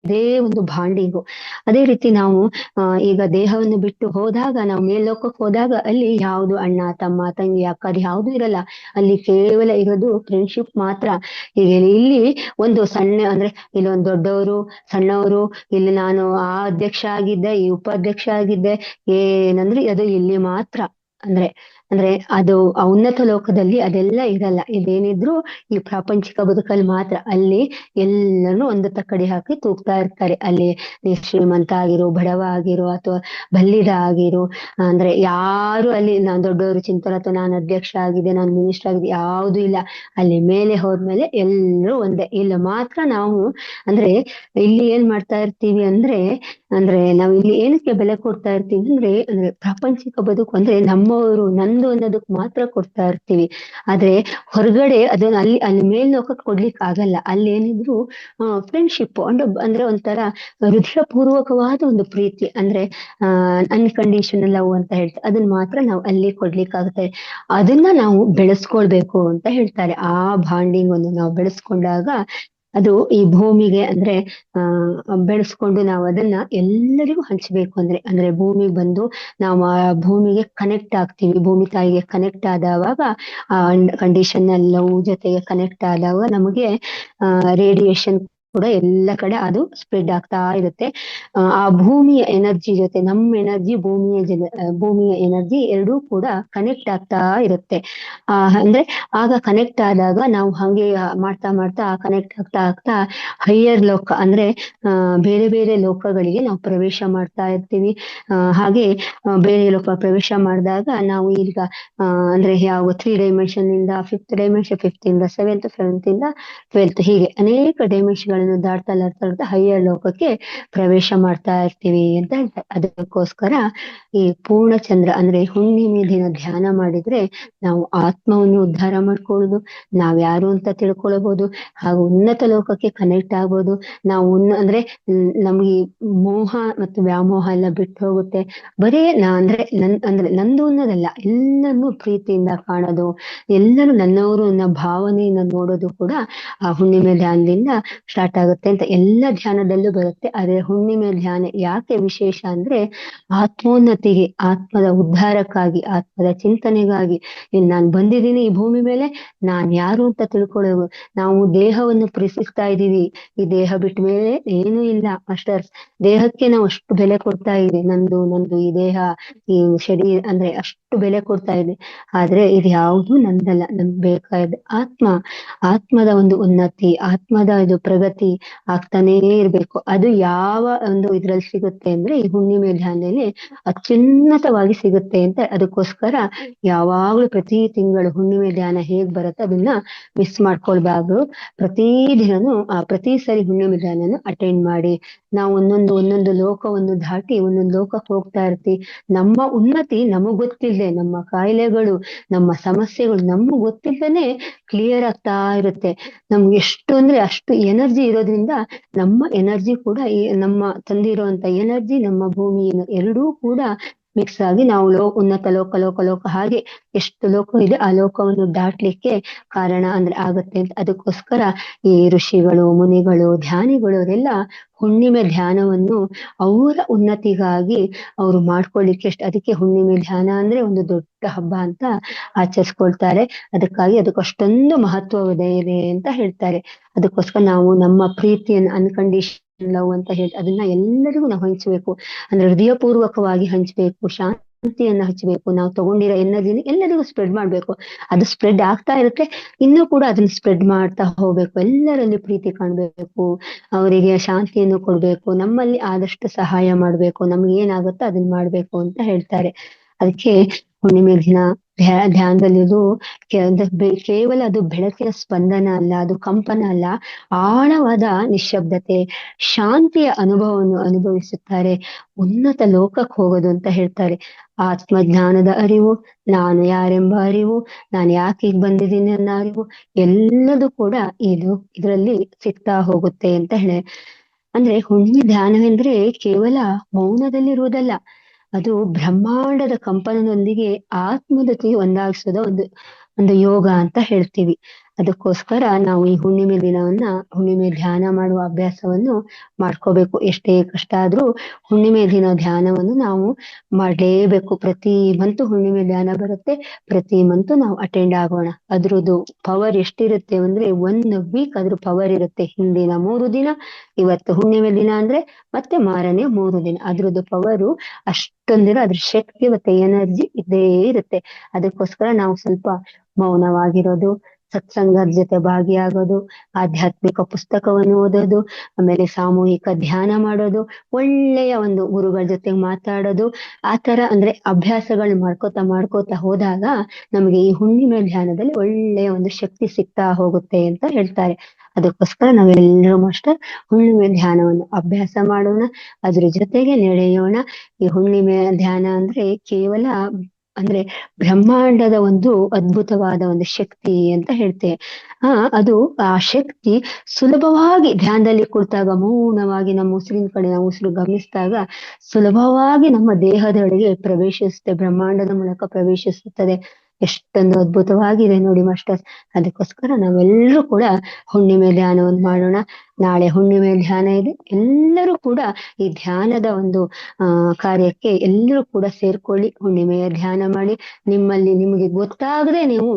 ಇದೇ ಒಂದು ಬಾಂಡಿಂಗು. ಅದೇ ರೀತಿ ನಾವು ಈಗ ದೇಹವನ್ನು ಬಿಟ್ಟು ಹೋದಾಗ ನಾವು ಮೇಲ್ಲೋಕಕ್ಕೆ ಹೋದಾಗ ಅಲ್ಲಿ ಯಾವುದು ಅಣ್ಣ ತಮ್ಮ ತಂಗಿ ಅಕ್ಕ ಅದು ಯಾವ್ದು ಇರಲ್ಲ. ಅಲ್ಲಿ ಕೇವಲ ಇರೋದು ಫ್ರೆಂಡ್ಶಿಪ್ ಮಾತ್ರ. ಈಗ ಇಲ್ಲಿ ಒಂದು ಸಣ್ಣ ಅಂದ್ರೆ ಇಲ್ಲೊಂದು ದೊಡ್ಡವರು ಸಣ್ಣವರು, ಇಲ್ಲಿ ನಾನು ಆ ಅಧ್ಯಕ್ಷ ಆಗಿದ್ದೆ ಈ ಉಪಾಧ್ಯಕ್ಷ ಆಗಿದ್ದೆ ಏನಂದ್ರೆ ಅದು ಇಲ್ಲಿ ಮಾತ್ರ. ಅಂದ್ರೆ ಅಂದ್ರೆ ಅದು ಆ ಉನ್ನತ ಲೋಕದಲ್ಲಿ ಅದೆಲ್ಲ ಇರಲ್ಲ. ಇದೇನಿದ್ರು ಈ ಪ್ರಾಪಂಚಿಕ ಬದುಕಲ್ಲಿ ಮಾತ್ರ. ಅಲ್ಲಿ ಎಲ್ಲರೂ ಒಂದು ತಕ್ಕಡಿ ಹಾಕಿ ತೂಗ್ತಾ ಇರ್ತಾರೆ. ಅಲ್ಲಿ ನೀ ಶ್ರೀಮಂತ ಆಗಿರೋ ಬಡವ ಆಗಿರೋ ಅಥವಾ ಬಲ್ಲಿದ ಆಗಿರೋ ಅಂದ್ರೆ ಯಾರು ಅಲ್ಲಿ ನಾನ್ ದೊಡ್ಡವರು ಚಿಂತನ ಅಥವಾ ನಾನು ಅಧ್ಯಕ್ಷ ಆಗಿದೆ ನಾನು ಮಿನಿಸ್ಟರ್ ಆಗಿದೆ ಯಾವ್ದು ಇಲ್ಲ. ಅಲ್ಲಿ ಮೇಲೆ ಹೋದ್ಮೇಲೆ ಎಲ್ಲರೂ ಒಂದೇ. ಇಲ್ಲ ಮಾತ್ರ ನಾವು ಅಂದ್ರೆ ಇಲ್ಲಿ ಏನ್ ಮಾಡ್ತಾ ಇರ್ತೀವಿ ಅಂದ್ರೆ ಅಂದ್ರೆ ನಾವ್ ಇಲ್ಲಿ ಏನಕ್ಕೆ ಬೆಲೆ ಕೊಡ್ತಾ ಇರ್ತೀವಿ ಅಂದ್ರೆ ಪ್ರಾಪಂಚಿಕ ಬದುಕು ಅಂದ್ರೆ ನಮ್ಮವರು ನಂದು ಅನ್ನೋದಕ್ ಮಾತ್ರ ಕೊಡ್ತಾ ಇರ್ತೀವಿ. ಆದ್ರೆ ಹೊರಗಡೆ ಅದನ್ನ ಅಲ್ಲಿ ಮೇಲ್ನೋಕಕ್ ಕೊಡ್ಲಿಕ್ಕೆ ಆಗಲ್ಲ. ಅಲ್ಲಿ ಏನಿದ್ರು ಫ್ರೆಂಡ್ಶಿಪ್ ಅಂದ್ರೆ ಒಂಥರ ಹೃದಯಪೂರ್ವಕವಾದ ಒಂದು ಪ್ರೀತಿ ಅಂದ್ರೆ ಅನ್ಕಂಡೀಷನಲ್ ಲವ್ ಅಂತ ಹೇಳ್ತಾರೆ. ಅದನ್ನ ಮಾತ್ರ ನಾವು ಅಲ್ಲಿ ಕೊಡ್ಲಿಕ್ಕಾಗುತ್ತೆ. ಅದನ್ನ ನಾವು ಬೆಳೆಸ್ಕೊಳ್ಬೇಕು ಅಂತ ಹೇಳ್ತಾರೆ. ಆ ಬಾಂಡಿಂಗ್ ಅನ್ನು ನಾವು ಬೆಳೆಸ್ಕೊಂಡಾಗ ಅದು ಈ ಭೂಮಿಗೆ ಅಂದ್ರೆ ಬೆಳೆಸ್ಕೊಂಡು ನಾವು ಅದನ್ನ ಎಲ್ಲರಿಗೂ ಹಂಚ್ಬೇಕು. ಅಂದ್ರೆ ಅಂದ್ರೆ ಭೂಮಿಗೆ ಬಂದು ನಾವು ಆ ಭೂಮಿಗೆ ಕನೆಕ್ಟ್ ಆಗ್ತೀವಿ. ಭೂಮಿ ತಾಯಿಗೆ ಕನೆಕ್ಟ್ ಆದವಾಗ ಆ ಕಂಡೀಷನಲ್ ಲವ್ ಜೊತೆಗೆ ಕನೆಕ್ಟ್ ಆದಾಗ ನಮಗೆ ರೇಡಿಯೇಷನ್ ಕೂಡ ಎಲ್ಲ ಕಡೆ ಅದು ಸ್ಪ್ರೆಡ್ ಆಗ್ತಾ ಇರುತ್ತೆ. ಆ ಭೂಮಿಯ ಎನರ್ಜಿ ಜೊತೆ ನಮ್ಮ ಎನರ್ಜಿ, ಭೂಮಿಯ ಎನರ್ಜಿ ಎರಡೂ ಕೂಡ ಕನೆಕ್ಟ್ ಆಗ್ತಾ ಇರುತ್ತೆ. ಅಂದ್ರೆ ಆಗ ಕನೆಕ್ಟ್ ಆದಾಗ ನಾವು ಹಂಗೆ ಮಾಡ್ತಾ ಮಾಡ್ತಾ ಕನೆಕ್ಟ್ ಆಗ್ತಾ ಆಗ್ತಾ ಹೈಯರ್ ಲೋಕ ಅಂದ್ರೆ ಬೇರೆ ಬೇರೆ ಲೋಕಗಳಿಗೆ ನಾವು ಪ್ರವೇಶ ಮಾಡ್ತಾ ಇರ್ತೀವಿ. ಹಾಗೆ ಬೇರೆ ಲೋಕ ಪ್ರವೇಶ ಮಾಡಿದಾಗ ನಾವು ಈಗ ಅಂದ್ರೆ ಯಾವ 3 ಡೈಮೆನ್ಷನ್ ಇಂದ ಫಿಫ್ತ್ ಡೈಮೆನ್ಷನ್, ಫಿಫ್ತ್ ಇಂದ ಸೆವೆಂತ್, ಸೆವೆಂತ್ ಇಂದ 12th, ಹೀಗೆ ಅನೇಕ ಡೈಮೆನ್ಷನ್ ಗಳನ್ನು ದಾಟ್ತಾ ಹೈಯರ್ ಲೋಕಕ್ಕೆ ಪ್ರವೇಶ ಮಾಡ್ತಾ ಇರ್ತೀವಿ ಅಂತ ಹೇಳ್ತಾರೆ. ಅದಕ್ಕೋಸ್ಕರ ಈ ಪೂರ್ಣಚಂದ್ರ ಅಂದ್ರೆ ಹುಣ್ಣಿಮೆ ದಿನ ಧ್ಯಾನ ಮಾಡಿದ್ರೆ ನಾವು ಆತ್ಮವನ್ನು ಉದ್ಧಾರ ಮಾಡ್ಕೊಳ್ಳೋದು, ನಾವ್ ಯಾರು ಅಂತ ತಿಳ್ಕೊಳ್ಬಹುದು, ಹಾಗೂ ಉನ್ನತ ಲೋಕಕ್ಕೆ ಕನೆಕ್ಟ್ ಆಗ್ಬೋದು. ನಾವು ಅಂದ್ರೆ ನಮ್ಗೆ ಮೋಹ ಮತ್ತು ವ್ಯಾಮೋಹ ಎಲ್ಲ ಬಿಟ್ಟು ಹೋಗುತ್ತೆ. ಬರೇ ಅಂದ್ರೆ ನಂದು ಅನ್ನೋದಲ್ಲ, ಎಲ್ಲರನ್ನೂ ಪ್ರೀತಿಯಿಂದ ಕಾಣೋದು, ಎಲ್ಲರೂ ನನ್ನವರು ಅನ್ನೋ ಭಾವನೆಯಿಂದ ನೋಡೋದು ಕೂಡ ಆ ಹುಣ್ಣಿಮೆ ಧ್ಯಾನದಿಂದ ಸ್ಟಾರ್ಟ್ ಆಗುತ್ತೆ ಅಂತ ಎಲ್ಲ ಧ್ಯಾನದಲ್ಲೂ ಬರುತ್ತೆ. ಆದ್ರೆ ಹುಣ್ಣಿಮೆ ಧ್ಯಾನ ಯಾಕೆ ವಿಶೇಷ ಅಂದ್ರೆ ಆತ್ಮೋನ್ನತಿಗೆ, ಆತ್ಮದ ಉದ್ಧಾರಕ್ಕಾಗಿ, ಆತ್ಮದ ಚಿಂತನೆಗಾಗಿ ನಾನ್ ಬಂದಿದ್ದೀನಿ ಈ ಭೂಮಿ ಮೇಲೆ, ನಾನ್ ಯಾರು ಅಂತ ತಿಳ್ಕೊಳ್ಳೋದು. ನಾವು ದೇಹವನ್ನು ಪ್ರೀತಿಸ್ತಾ ಇದ್ದೀವಿ, ಈ ದೇಹ ಬಿಟ್ಟ ಮೇಲೆ ಏನೂ ಇಲ್ಲ ಮಾಸ್ಟರ್ಸ್. ದೇಹಕ್ಕೆ ನಾವು ಅಷ್ಟು ಬೆಲೆ ಕೊಡ್ತಾ ಇದ್ದೀವಿ, ನಂದು ನಂದು ಈ ದೇಹ, ಈ ಶರೀರ ಅಂದ್ರೆ ಅಷ್ಟು ಬೆಲೆ ಕೊಡ್ತಾ ಇದೆ. ಆದ್ರೆ ಇದು ಯಾವುದು ನಂದಲ್ಲ, ನಮ್ಗೆ ಬೇಕಾದ ಆತ್ಮದ ಒಂದು ಉನ್ನತಿ, ಆತ್ಮದ ಇದು ಪ್ರಗತಿ ಆಗ್ತಾನೇ ಇರ್ಬೇಕು. ಅದು ಯಾವ ಒಂದು ಇದ್ರಲ್ಲಿ ಸಿಗುತ್ತೆ ಅಂದ್ರೆ ಈ ಹುಣ್ಣಿಮೆ ಧ್ಯಾನದಲ್ಲಿ ಅತ್ಯುನ್ನತವಾಗಿ ಸಿಗುತ್ತೆ ಅಂತ. ಅದಕ್ಕೋಸ್ಕರ ಯಾವಾಗ್ಲೂ ಪ್ರತಿ ತಿಂಗಳು ಹುಣ್ಣಿಮೆ ಧ್ಯಾನ ಹೇಗ್ ಬರುತ್ತೆ ಅದನ್ನ ಮಿಸ್ ಮಾಡ್ಕೊಳ್ಬಾರ್ದು. ಪ್ರತಿ ದಿನನೂ ಪ್ರತಿ ಸರಿ ಹುಣ್ಣಿಮೆ ಧ್ಯಾನನ ಅಟೆಂಡ್ ಮಾಡಿ. ನಾವು ಒಂದೊಂದು ಲೋಕವನ್ನು ದಾಟಿ ಒಂದೊಂದು ಲೋಕಕ್ಕೆ ಹೋಗ್ತಾ ಇರ್ತೀವಿ. ನಮ್ಮ ಉನ್ನತಿ ನಮಗ್ ಗೊತ್ತಿಲ್ಲದೆ, ನಮ್ಮ ಕಾಯಿಲೆಗಳು, ನಮ್ಮ ಸಮಸ್ಯೆಗಳು ನಮಗ್ ಗೊತ್ತಿಲ್ಲದೇನೆ ಕ್ಲಿಯರ್ ಆಗ್ತಾ ಇರುತ್ತೆ. ನಮ್ಗೆ ಎಷ್ಟು ಅಂದ್ರೆ ಅಷ್ಟು ಎನರ್ಜಿ ಇರೋದ್ರಿಂದ ನಮ್ಮ ಎನರ್ಜಿ ಕೂಡ ನಮ್ಮ ತಂದಿರುವಂತ ಎನರ್ಜಿ ನಮ್ಮ ಭೂಮಿ ಎರಡೂ ಕೂಡ ಮಿಕ್ಸ್ ಆಗಿ ನಾವು ಉನ್ನತ ಲೋಕ ಹಾಗೆ ಎಷ್ಟು ಲೋಕ ಇದೆ ಆ ಲೋಕವನ್ನು ದಾಟ್ಲಿಕ್ಕೆ ಕಾರಣ ಅಂದ್ರೆ ಆಗತ್ತೆ ಅಂತ. ಅದಕ್ಕೋಸ್ಕರ ಈ ಋಷಿಗಳು, ಮುನಿಗಳು, ಧ್ಯಾನಿಗಳು ಅವರೆಲ್ಲ ಹುಣ್ಣಿಮೆ ಧ್ಯಾನವನ್ನು ಅವರ ಉನ್ನತಿಗಾಗಿ ಅವರು ಮಾಡ್ಕೊಳ್ಳಿಕ್ಕೆ ಅದಕ್ಕೆ ಹುಣ್ಣಿಮೆ ಧ್ಯಾನ ಅಂದ್ರೆ ಒಂದು ದೊಡ್ಡ ಹಬ್ಬ ಅಂತ ಆಚರಿಸ್ಕೊಳ್ತಾರೆ. ಅದಕ್ಕಷ್ಟೊಂದು ಮಹತ್ವವಿದೆ ಇದೆ ಅಂತ ಹೇಳ್ತಾರೆ. ಅದಕ್ಕೋಸ್ಕರ ನಾವು ನಮ್ಮ ಪ್ರೀತಿಯನ್ನು ಅನ್ಕಂಡೀಷನ್ ಲವ್ ಅಂತ ಹೇಳಿ ಅದನ್ನ ಎಲ್ಲರಿಗೂ ನಾವು ಹಂಚಬೇಕು. ಅಂದ್ರೆ ಹೃದಯಪೂರ್ವಕವಾಗಿ ಹಂಚಬೇಕು, ಶಾಂತಿಯನ್ನ ಹಂಚಬೇಕು. ನಾವು ತಗೊಂಡಿರೋ ಎನರ್ಜಿನ ಎಲ್ಲರಿಗೂ ಸ್ಪ್ರೆಡ್ ಮಾಡ್ಬೇಕು. ಅದು ಸ್ಪ್ರೆಡ್ ಆಗ್ತಾ ಇರುತ್ತೆ, ಇನ್ನೂ ಕೂಡ ಅದನ್ನ ಸ್ಪ್ರೆಡ್ ಮಾಡ್ತಾ ಹೋಗ್ಬೇಕು. ಎಲ್ಲರಲ್ಲಿ ಪ್ರೀತಿ ಕಾಣ್ಬೇಕು, ಅವರಿಗೆ ಶಾಂತಿಯನ್ನು ಕೊಡ್ಬೇಕು, ನಮ್ಮಲ್ಲಿ ಆದಷ್ಟು ಸಹಾಯ ಮಾಡ್ಬೇಕು, ನಮ್ಗೆ ಏನಾಗುತ್ತೋ ಅದನ್ನ ಮಾಡ್ಬೇಕು ಅಂತ ಹೇಳ್ತಾರೆ. ಅದಕ್ಕೆ ಹುಣ್ಣಿಮೆ ದಿನ ಧ್ಯಾನದಲ್ಲಿದು ಕೇವಲ ಅದು ಬೆಳಕಿನ ಸ್ಪಂದನ ಅಲ್ಲ, ಅದು ಕಂಪನ ಅಲ್ಲ, ಆಳವಾದ ನಿಶ್ಶಬ್ದತೆ, ಶಾಂತಿಯ ಅನುಭವವನ್ನು ಅನುಭವಿಸುತ್ತಾರೆ. ಉನ್ನತ ಲೋಕಕ್ಕೆ ಹೋಗೋದು ಅಂತ ಹೇಳ್ತಾರೆ. ಆತ್ಮಜ್ಞಾನದ ಅರಿವು, ನಾನು ಯಾರೆಂಬ ಅರಿವು, ನಾನು ಯಾಕೆ ಈಗ ಬಂದಿದ್ದೀನಿ ಅನ್ನೋ ಅರಿವು, ಎಲ್ಲದೂ ಕೂಡ ಇದರಲ್ಲಿ ಸಿಗ್ತಾ ಹೋಗುತ್ತೆ ಅಂತ ಹೇಳಿ. ಅಂದ್ರೆ ಹುಣ್ಣಿಮೆ ಧ್ಯಾನವೆಂದ್ರೆ ಕೇವಲ ಮೌನದಲ್ಲಿರುವುದಲ್ಲ, ಅದು ಬ್ರಹ್ಮಾಂಡದ ಕಂಪನದೊಂದಿಗೆ ಆತ್ಮದೊಂದಿಗೆ ಒಂದಾಗಿಸೋದ ಒಂದು ಯೋಗ ಅಂತ ಹೇಳ್ತೀವಿ. ಅದಕ್ಕೋಸ್ಕರ ನಾವು ಈ ಹುಣ್ಣಿಮೆ ಧ್ಯಾನ ಮಾಡುವ ಅಭ್ಯಾಸವನ್ನು ಮಾಡ್ಕೋಬೇಕು. ಎಷ್ಟೇ ಕಷ್ಟ ಆದ್ರೂ ಹುಣ್ಣಿಮೆ ದಿನ ಧ್ಯಾನವನ್ನು ನಾವು ಮಾಡ್ಲೇಬೇಕು. ಪ್ರತಿ ಮಂತ್ ಹುಣ್ಣಿಮೆ ಧ್ಯಾನ ಬರುತ್ತೆ, ಪ್ರತಿ ಮಂತ್ ನಾವು ಅಟೆಂಡ್ ಆಗೋಣ. ಅದ್ರದ್ದು ಪವರ್ ಎಷ್ಟಿರುತ್ತೆ ಅಂದ್ರೆ 1 ವೀಕ್ ಅದ್ರ ಪವರ್ ಇರುತ್ತೆ. ಹಿಂದಿನ 3 ದಿನ, ಇವತ್ತು ಹುಣ್ಣಿಮೆ ದಿನ ಅಂದ್ರೆ ಮತ್ತೆ ಮಾರನೇ 3 ದಿನ, ಅದ್ರದ್ದು ಪವರು ಅಷ್ಟೊಂದಿರೋ, ಅದ್ರ ಶಕ್ತಿ ಮತ್ತೆ ಎನರ್ಜಿ ಇದ್ದೇ ಇರುತ್ತೆ. ಅದಕ್ಕೋಸ್ಕರ ನಾವು ಸ್ವಲ್ಪ ಮೌನವಾಗಿರೋದು, ಸತ್ಸಂಗದ ಜೊತೆ ಭಾಗಿಯಾಗೋದು, ಆಧ್ಯಾತ್ಮಿಕ ಪುಸ್ತಕವನ್ನು ಓದೋದು, ಆಮೇಲೆ ಸಾಮೂಹಿಕ ಧ್ಯಾನ ಮಾಡೋದು, ಒಳ್ಳೆಯ ಒಂದು ಗುರುಗಳ ಜೊತೆ ಮಾತಾಡೋದು, ಆತರ ಅಂದ್ರೆ ಅಭ್ಯಾಸಗಳು ಮಾಡ್ಕೋತಾ ಹೋದಾಗ ನಮ್ಗೆ ಈ ಹುಣ್ಣಿಮೆ ಧ್ಯಾನದಲ್ಲಿ ಒಳ್ಳೆಯ ಒಂದು ಶಕ್ತಿ ಸಿಗ್ತಾ ಹೋಗುತ್ತೆ ಅಂತ ಹೇಳ್ತಾರೆ. ಅದಕ್ಕೋಸ್ಕರ ನಾವೆಲ್ಲರೂ ಮಾಸ್ಟರ್ ಹುಣ್ಣಿಮೆ ಧ್ಯಾನವನ್ನು ಅಭ್ಯಾಸ ಮಾಡೋಣ, ಅದ್ರ ಜೊತೆಗೆ ನಡೆಯೋಣ. ಈ ಹುಣ್ಣಿಮೆ ಧ್ಯಾನ ಅಂದ್ರೆ ಕೇವಲ ಅಂದ್ರೆ ಬ್ರಹ್ಮಾಂಡದ ಒಂದು ಅದ್ಭುತವಾದ ಒಂದು ಶಕ್ತಿ ಅಂತ ಹೇಳ್ತೇವೆ. ಅದು ಆ ಶಕ್ತಿ ಸುಲಭವಾಗಿ ಧ್ಯಾನದಲ್ಲಿ ಕುಳಿತಾಗ ಮೌನವಾಗಿ ನಮ್ಮ ಉಸಿರಿನ ಕಡೆ ನಾವು ಉಸಿರು ಗಮನಿಸಿದಾಗ ಸುಲಭವಾಗಿ ನಮ್ಮ ದೇಹದೊಳಗೆ ಪ್ರವೇಶಿಸುತ್ತೆ, ಬ್ರಹ್ಮಾಂಡದ ಮೂಲಕ ಪ್ರವೇಶಿಸುತ್ತದೆ. ಎಷ್ಟೊಂದು ಅದ್ಭುತವಾಗಿದೆ ನೋಡಿ ಮಾಸ್ಟರ್ಸ್. ಅದಕ್ಕೋಸ್ಕರ ನಾವೆಲ್ಲರೂ ಕೂಡ ಹುಣ್ಣಿಮೆ ಧ್ಯಾನವನ್ನು ಮಾಡೋಣ. ನಾಳೆ ಹುಣ್ಣಿಮೆ ಧ್ಯಾನ ಇದೆ. ಎಲ್ಲರೂ ಕೂಡ ಈ ಧ್ಯಾನದ ಒಂದು ಕಾರ್ಯಕ್ಕೆ ಎಲ್ಲರೂ ಕೂಡ ಸೇರ್ಕೊಳ್ಳಿ, ಹುಣ್ಣಿಮೆಯ ಧ್ಯಾನ ಮಾಡಿ. ನಿಮ್ಮಲ್ಲಿ ನಿಮಗೆ ಗೊತ್ತಾಗದೆ ನೀವು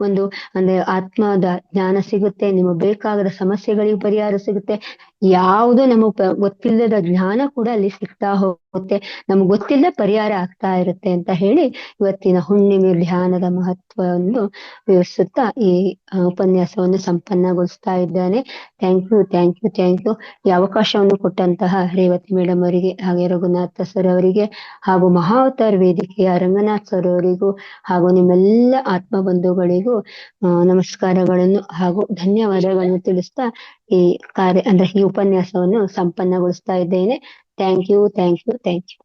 ಒಂದು ಅಂದ್ರೆ ಆತ್ಮದ ಜ್ಞಾನ ಸಿಗುತ್ತೆ, ನಿಮಗೆ ಬೇಕಾಗದ ಸಮಸ್ಯೆಗಳಿಗೆ ಪರಿಹಾರ ಸಿಗುತ್ತೆ. ಯಾವುದು ನಮಗ್ ಗೊತ್ತಿಲ್ಲದ ಜ್ಞಾನ ಕೂಡ ಅಲ್ಲಿ ಸಿಗ್ತಾ ಹೋಗುತ್ತೆ, ನಮ್ಗೆ ಗೊತ್ತಿಲ್ಲದ ಪರಿಹಾರ ಆಗ್ತಾ ಇರುತ್ತೆ ಅಂತ ಹೇಳಿ ಇವತ್ತಿನ ಹುಣ್ಣಿಮೆ ಧ್ಯಾನದ ಮಹತ್ವವನ್ನು ವಿವರಿಸುತ್ತಾ ಈ ಉಪನ್ಯಾಸವನ್ನು ಸಂಪನ್ನಗೊಳಿಸ್ತಾ ಇದ್ದೇನೆ. Thank you, thank you, thank you. ಈ ಅವಕಾಶವನ್ನು ಕೊಟ್ಟಂತಹ ರೇವತಿ ಮೇಡಮ್ ಅವರಿಗೆ, ಹಾಗೆ ರಘುನಾಥ ಸರ್ ಅವರಿಗೆ, ಹಾಗೂ ಮಹಾವತಾರ್ ವೇದಿಕೆಯ ರಂಗನಾಥ್ ಸರ್ ಅವರಿಗೂ, ಹಾಗೂ ನಿಮ್ಮೆಲ್ಲ ಆತ್ಮ ಬಂಧುಗಳಿಗೂ ನಮಸ್ಕಾರಗಳನ್ನು ಹಾಗೂ ಧನ್ಯವಾದಗಳನ್ನು ತಿಳಿಸ್ತಾ ಈ ಕಾರ್ಯ ಅಂದ್ರೆ ಈ ಉಪನ್ಯಾಸವನ್ನು ಸಂಪನ್ನಗೊಳಿಸ್ತಾ ಇದ್ದೇನೆ. Thank you, thank you, thank you.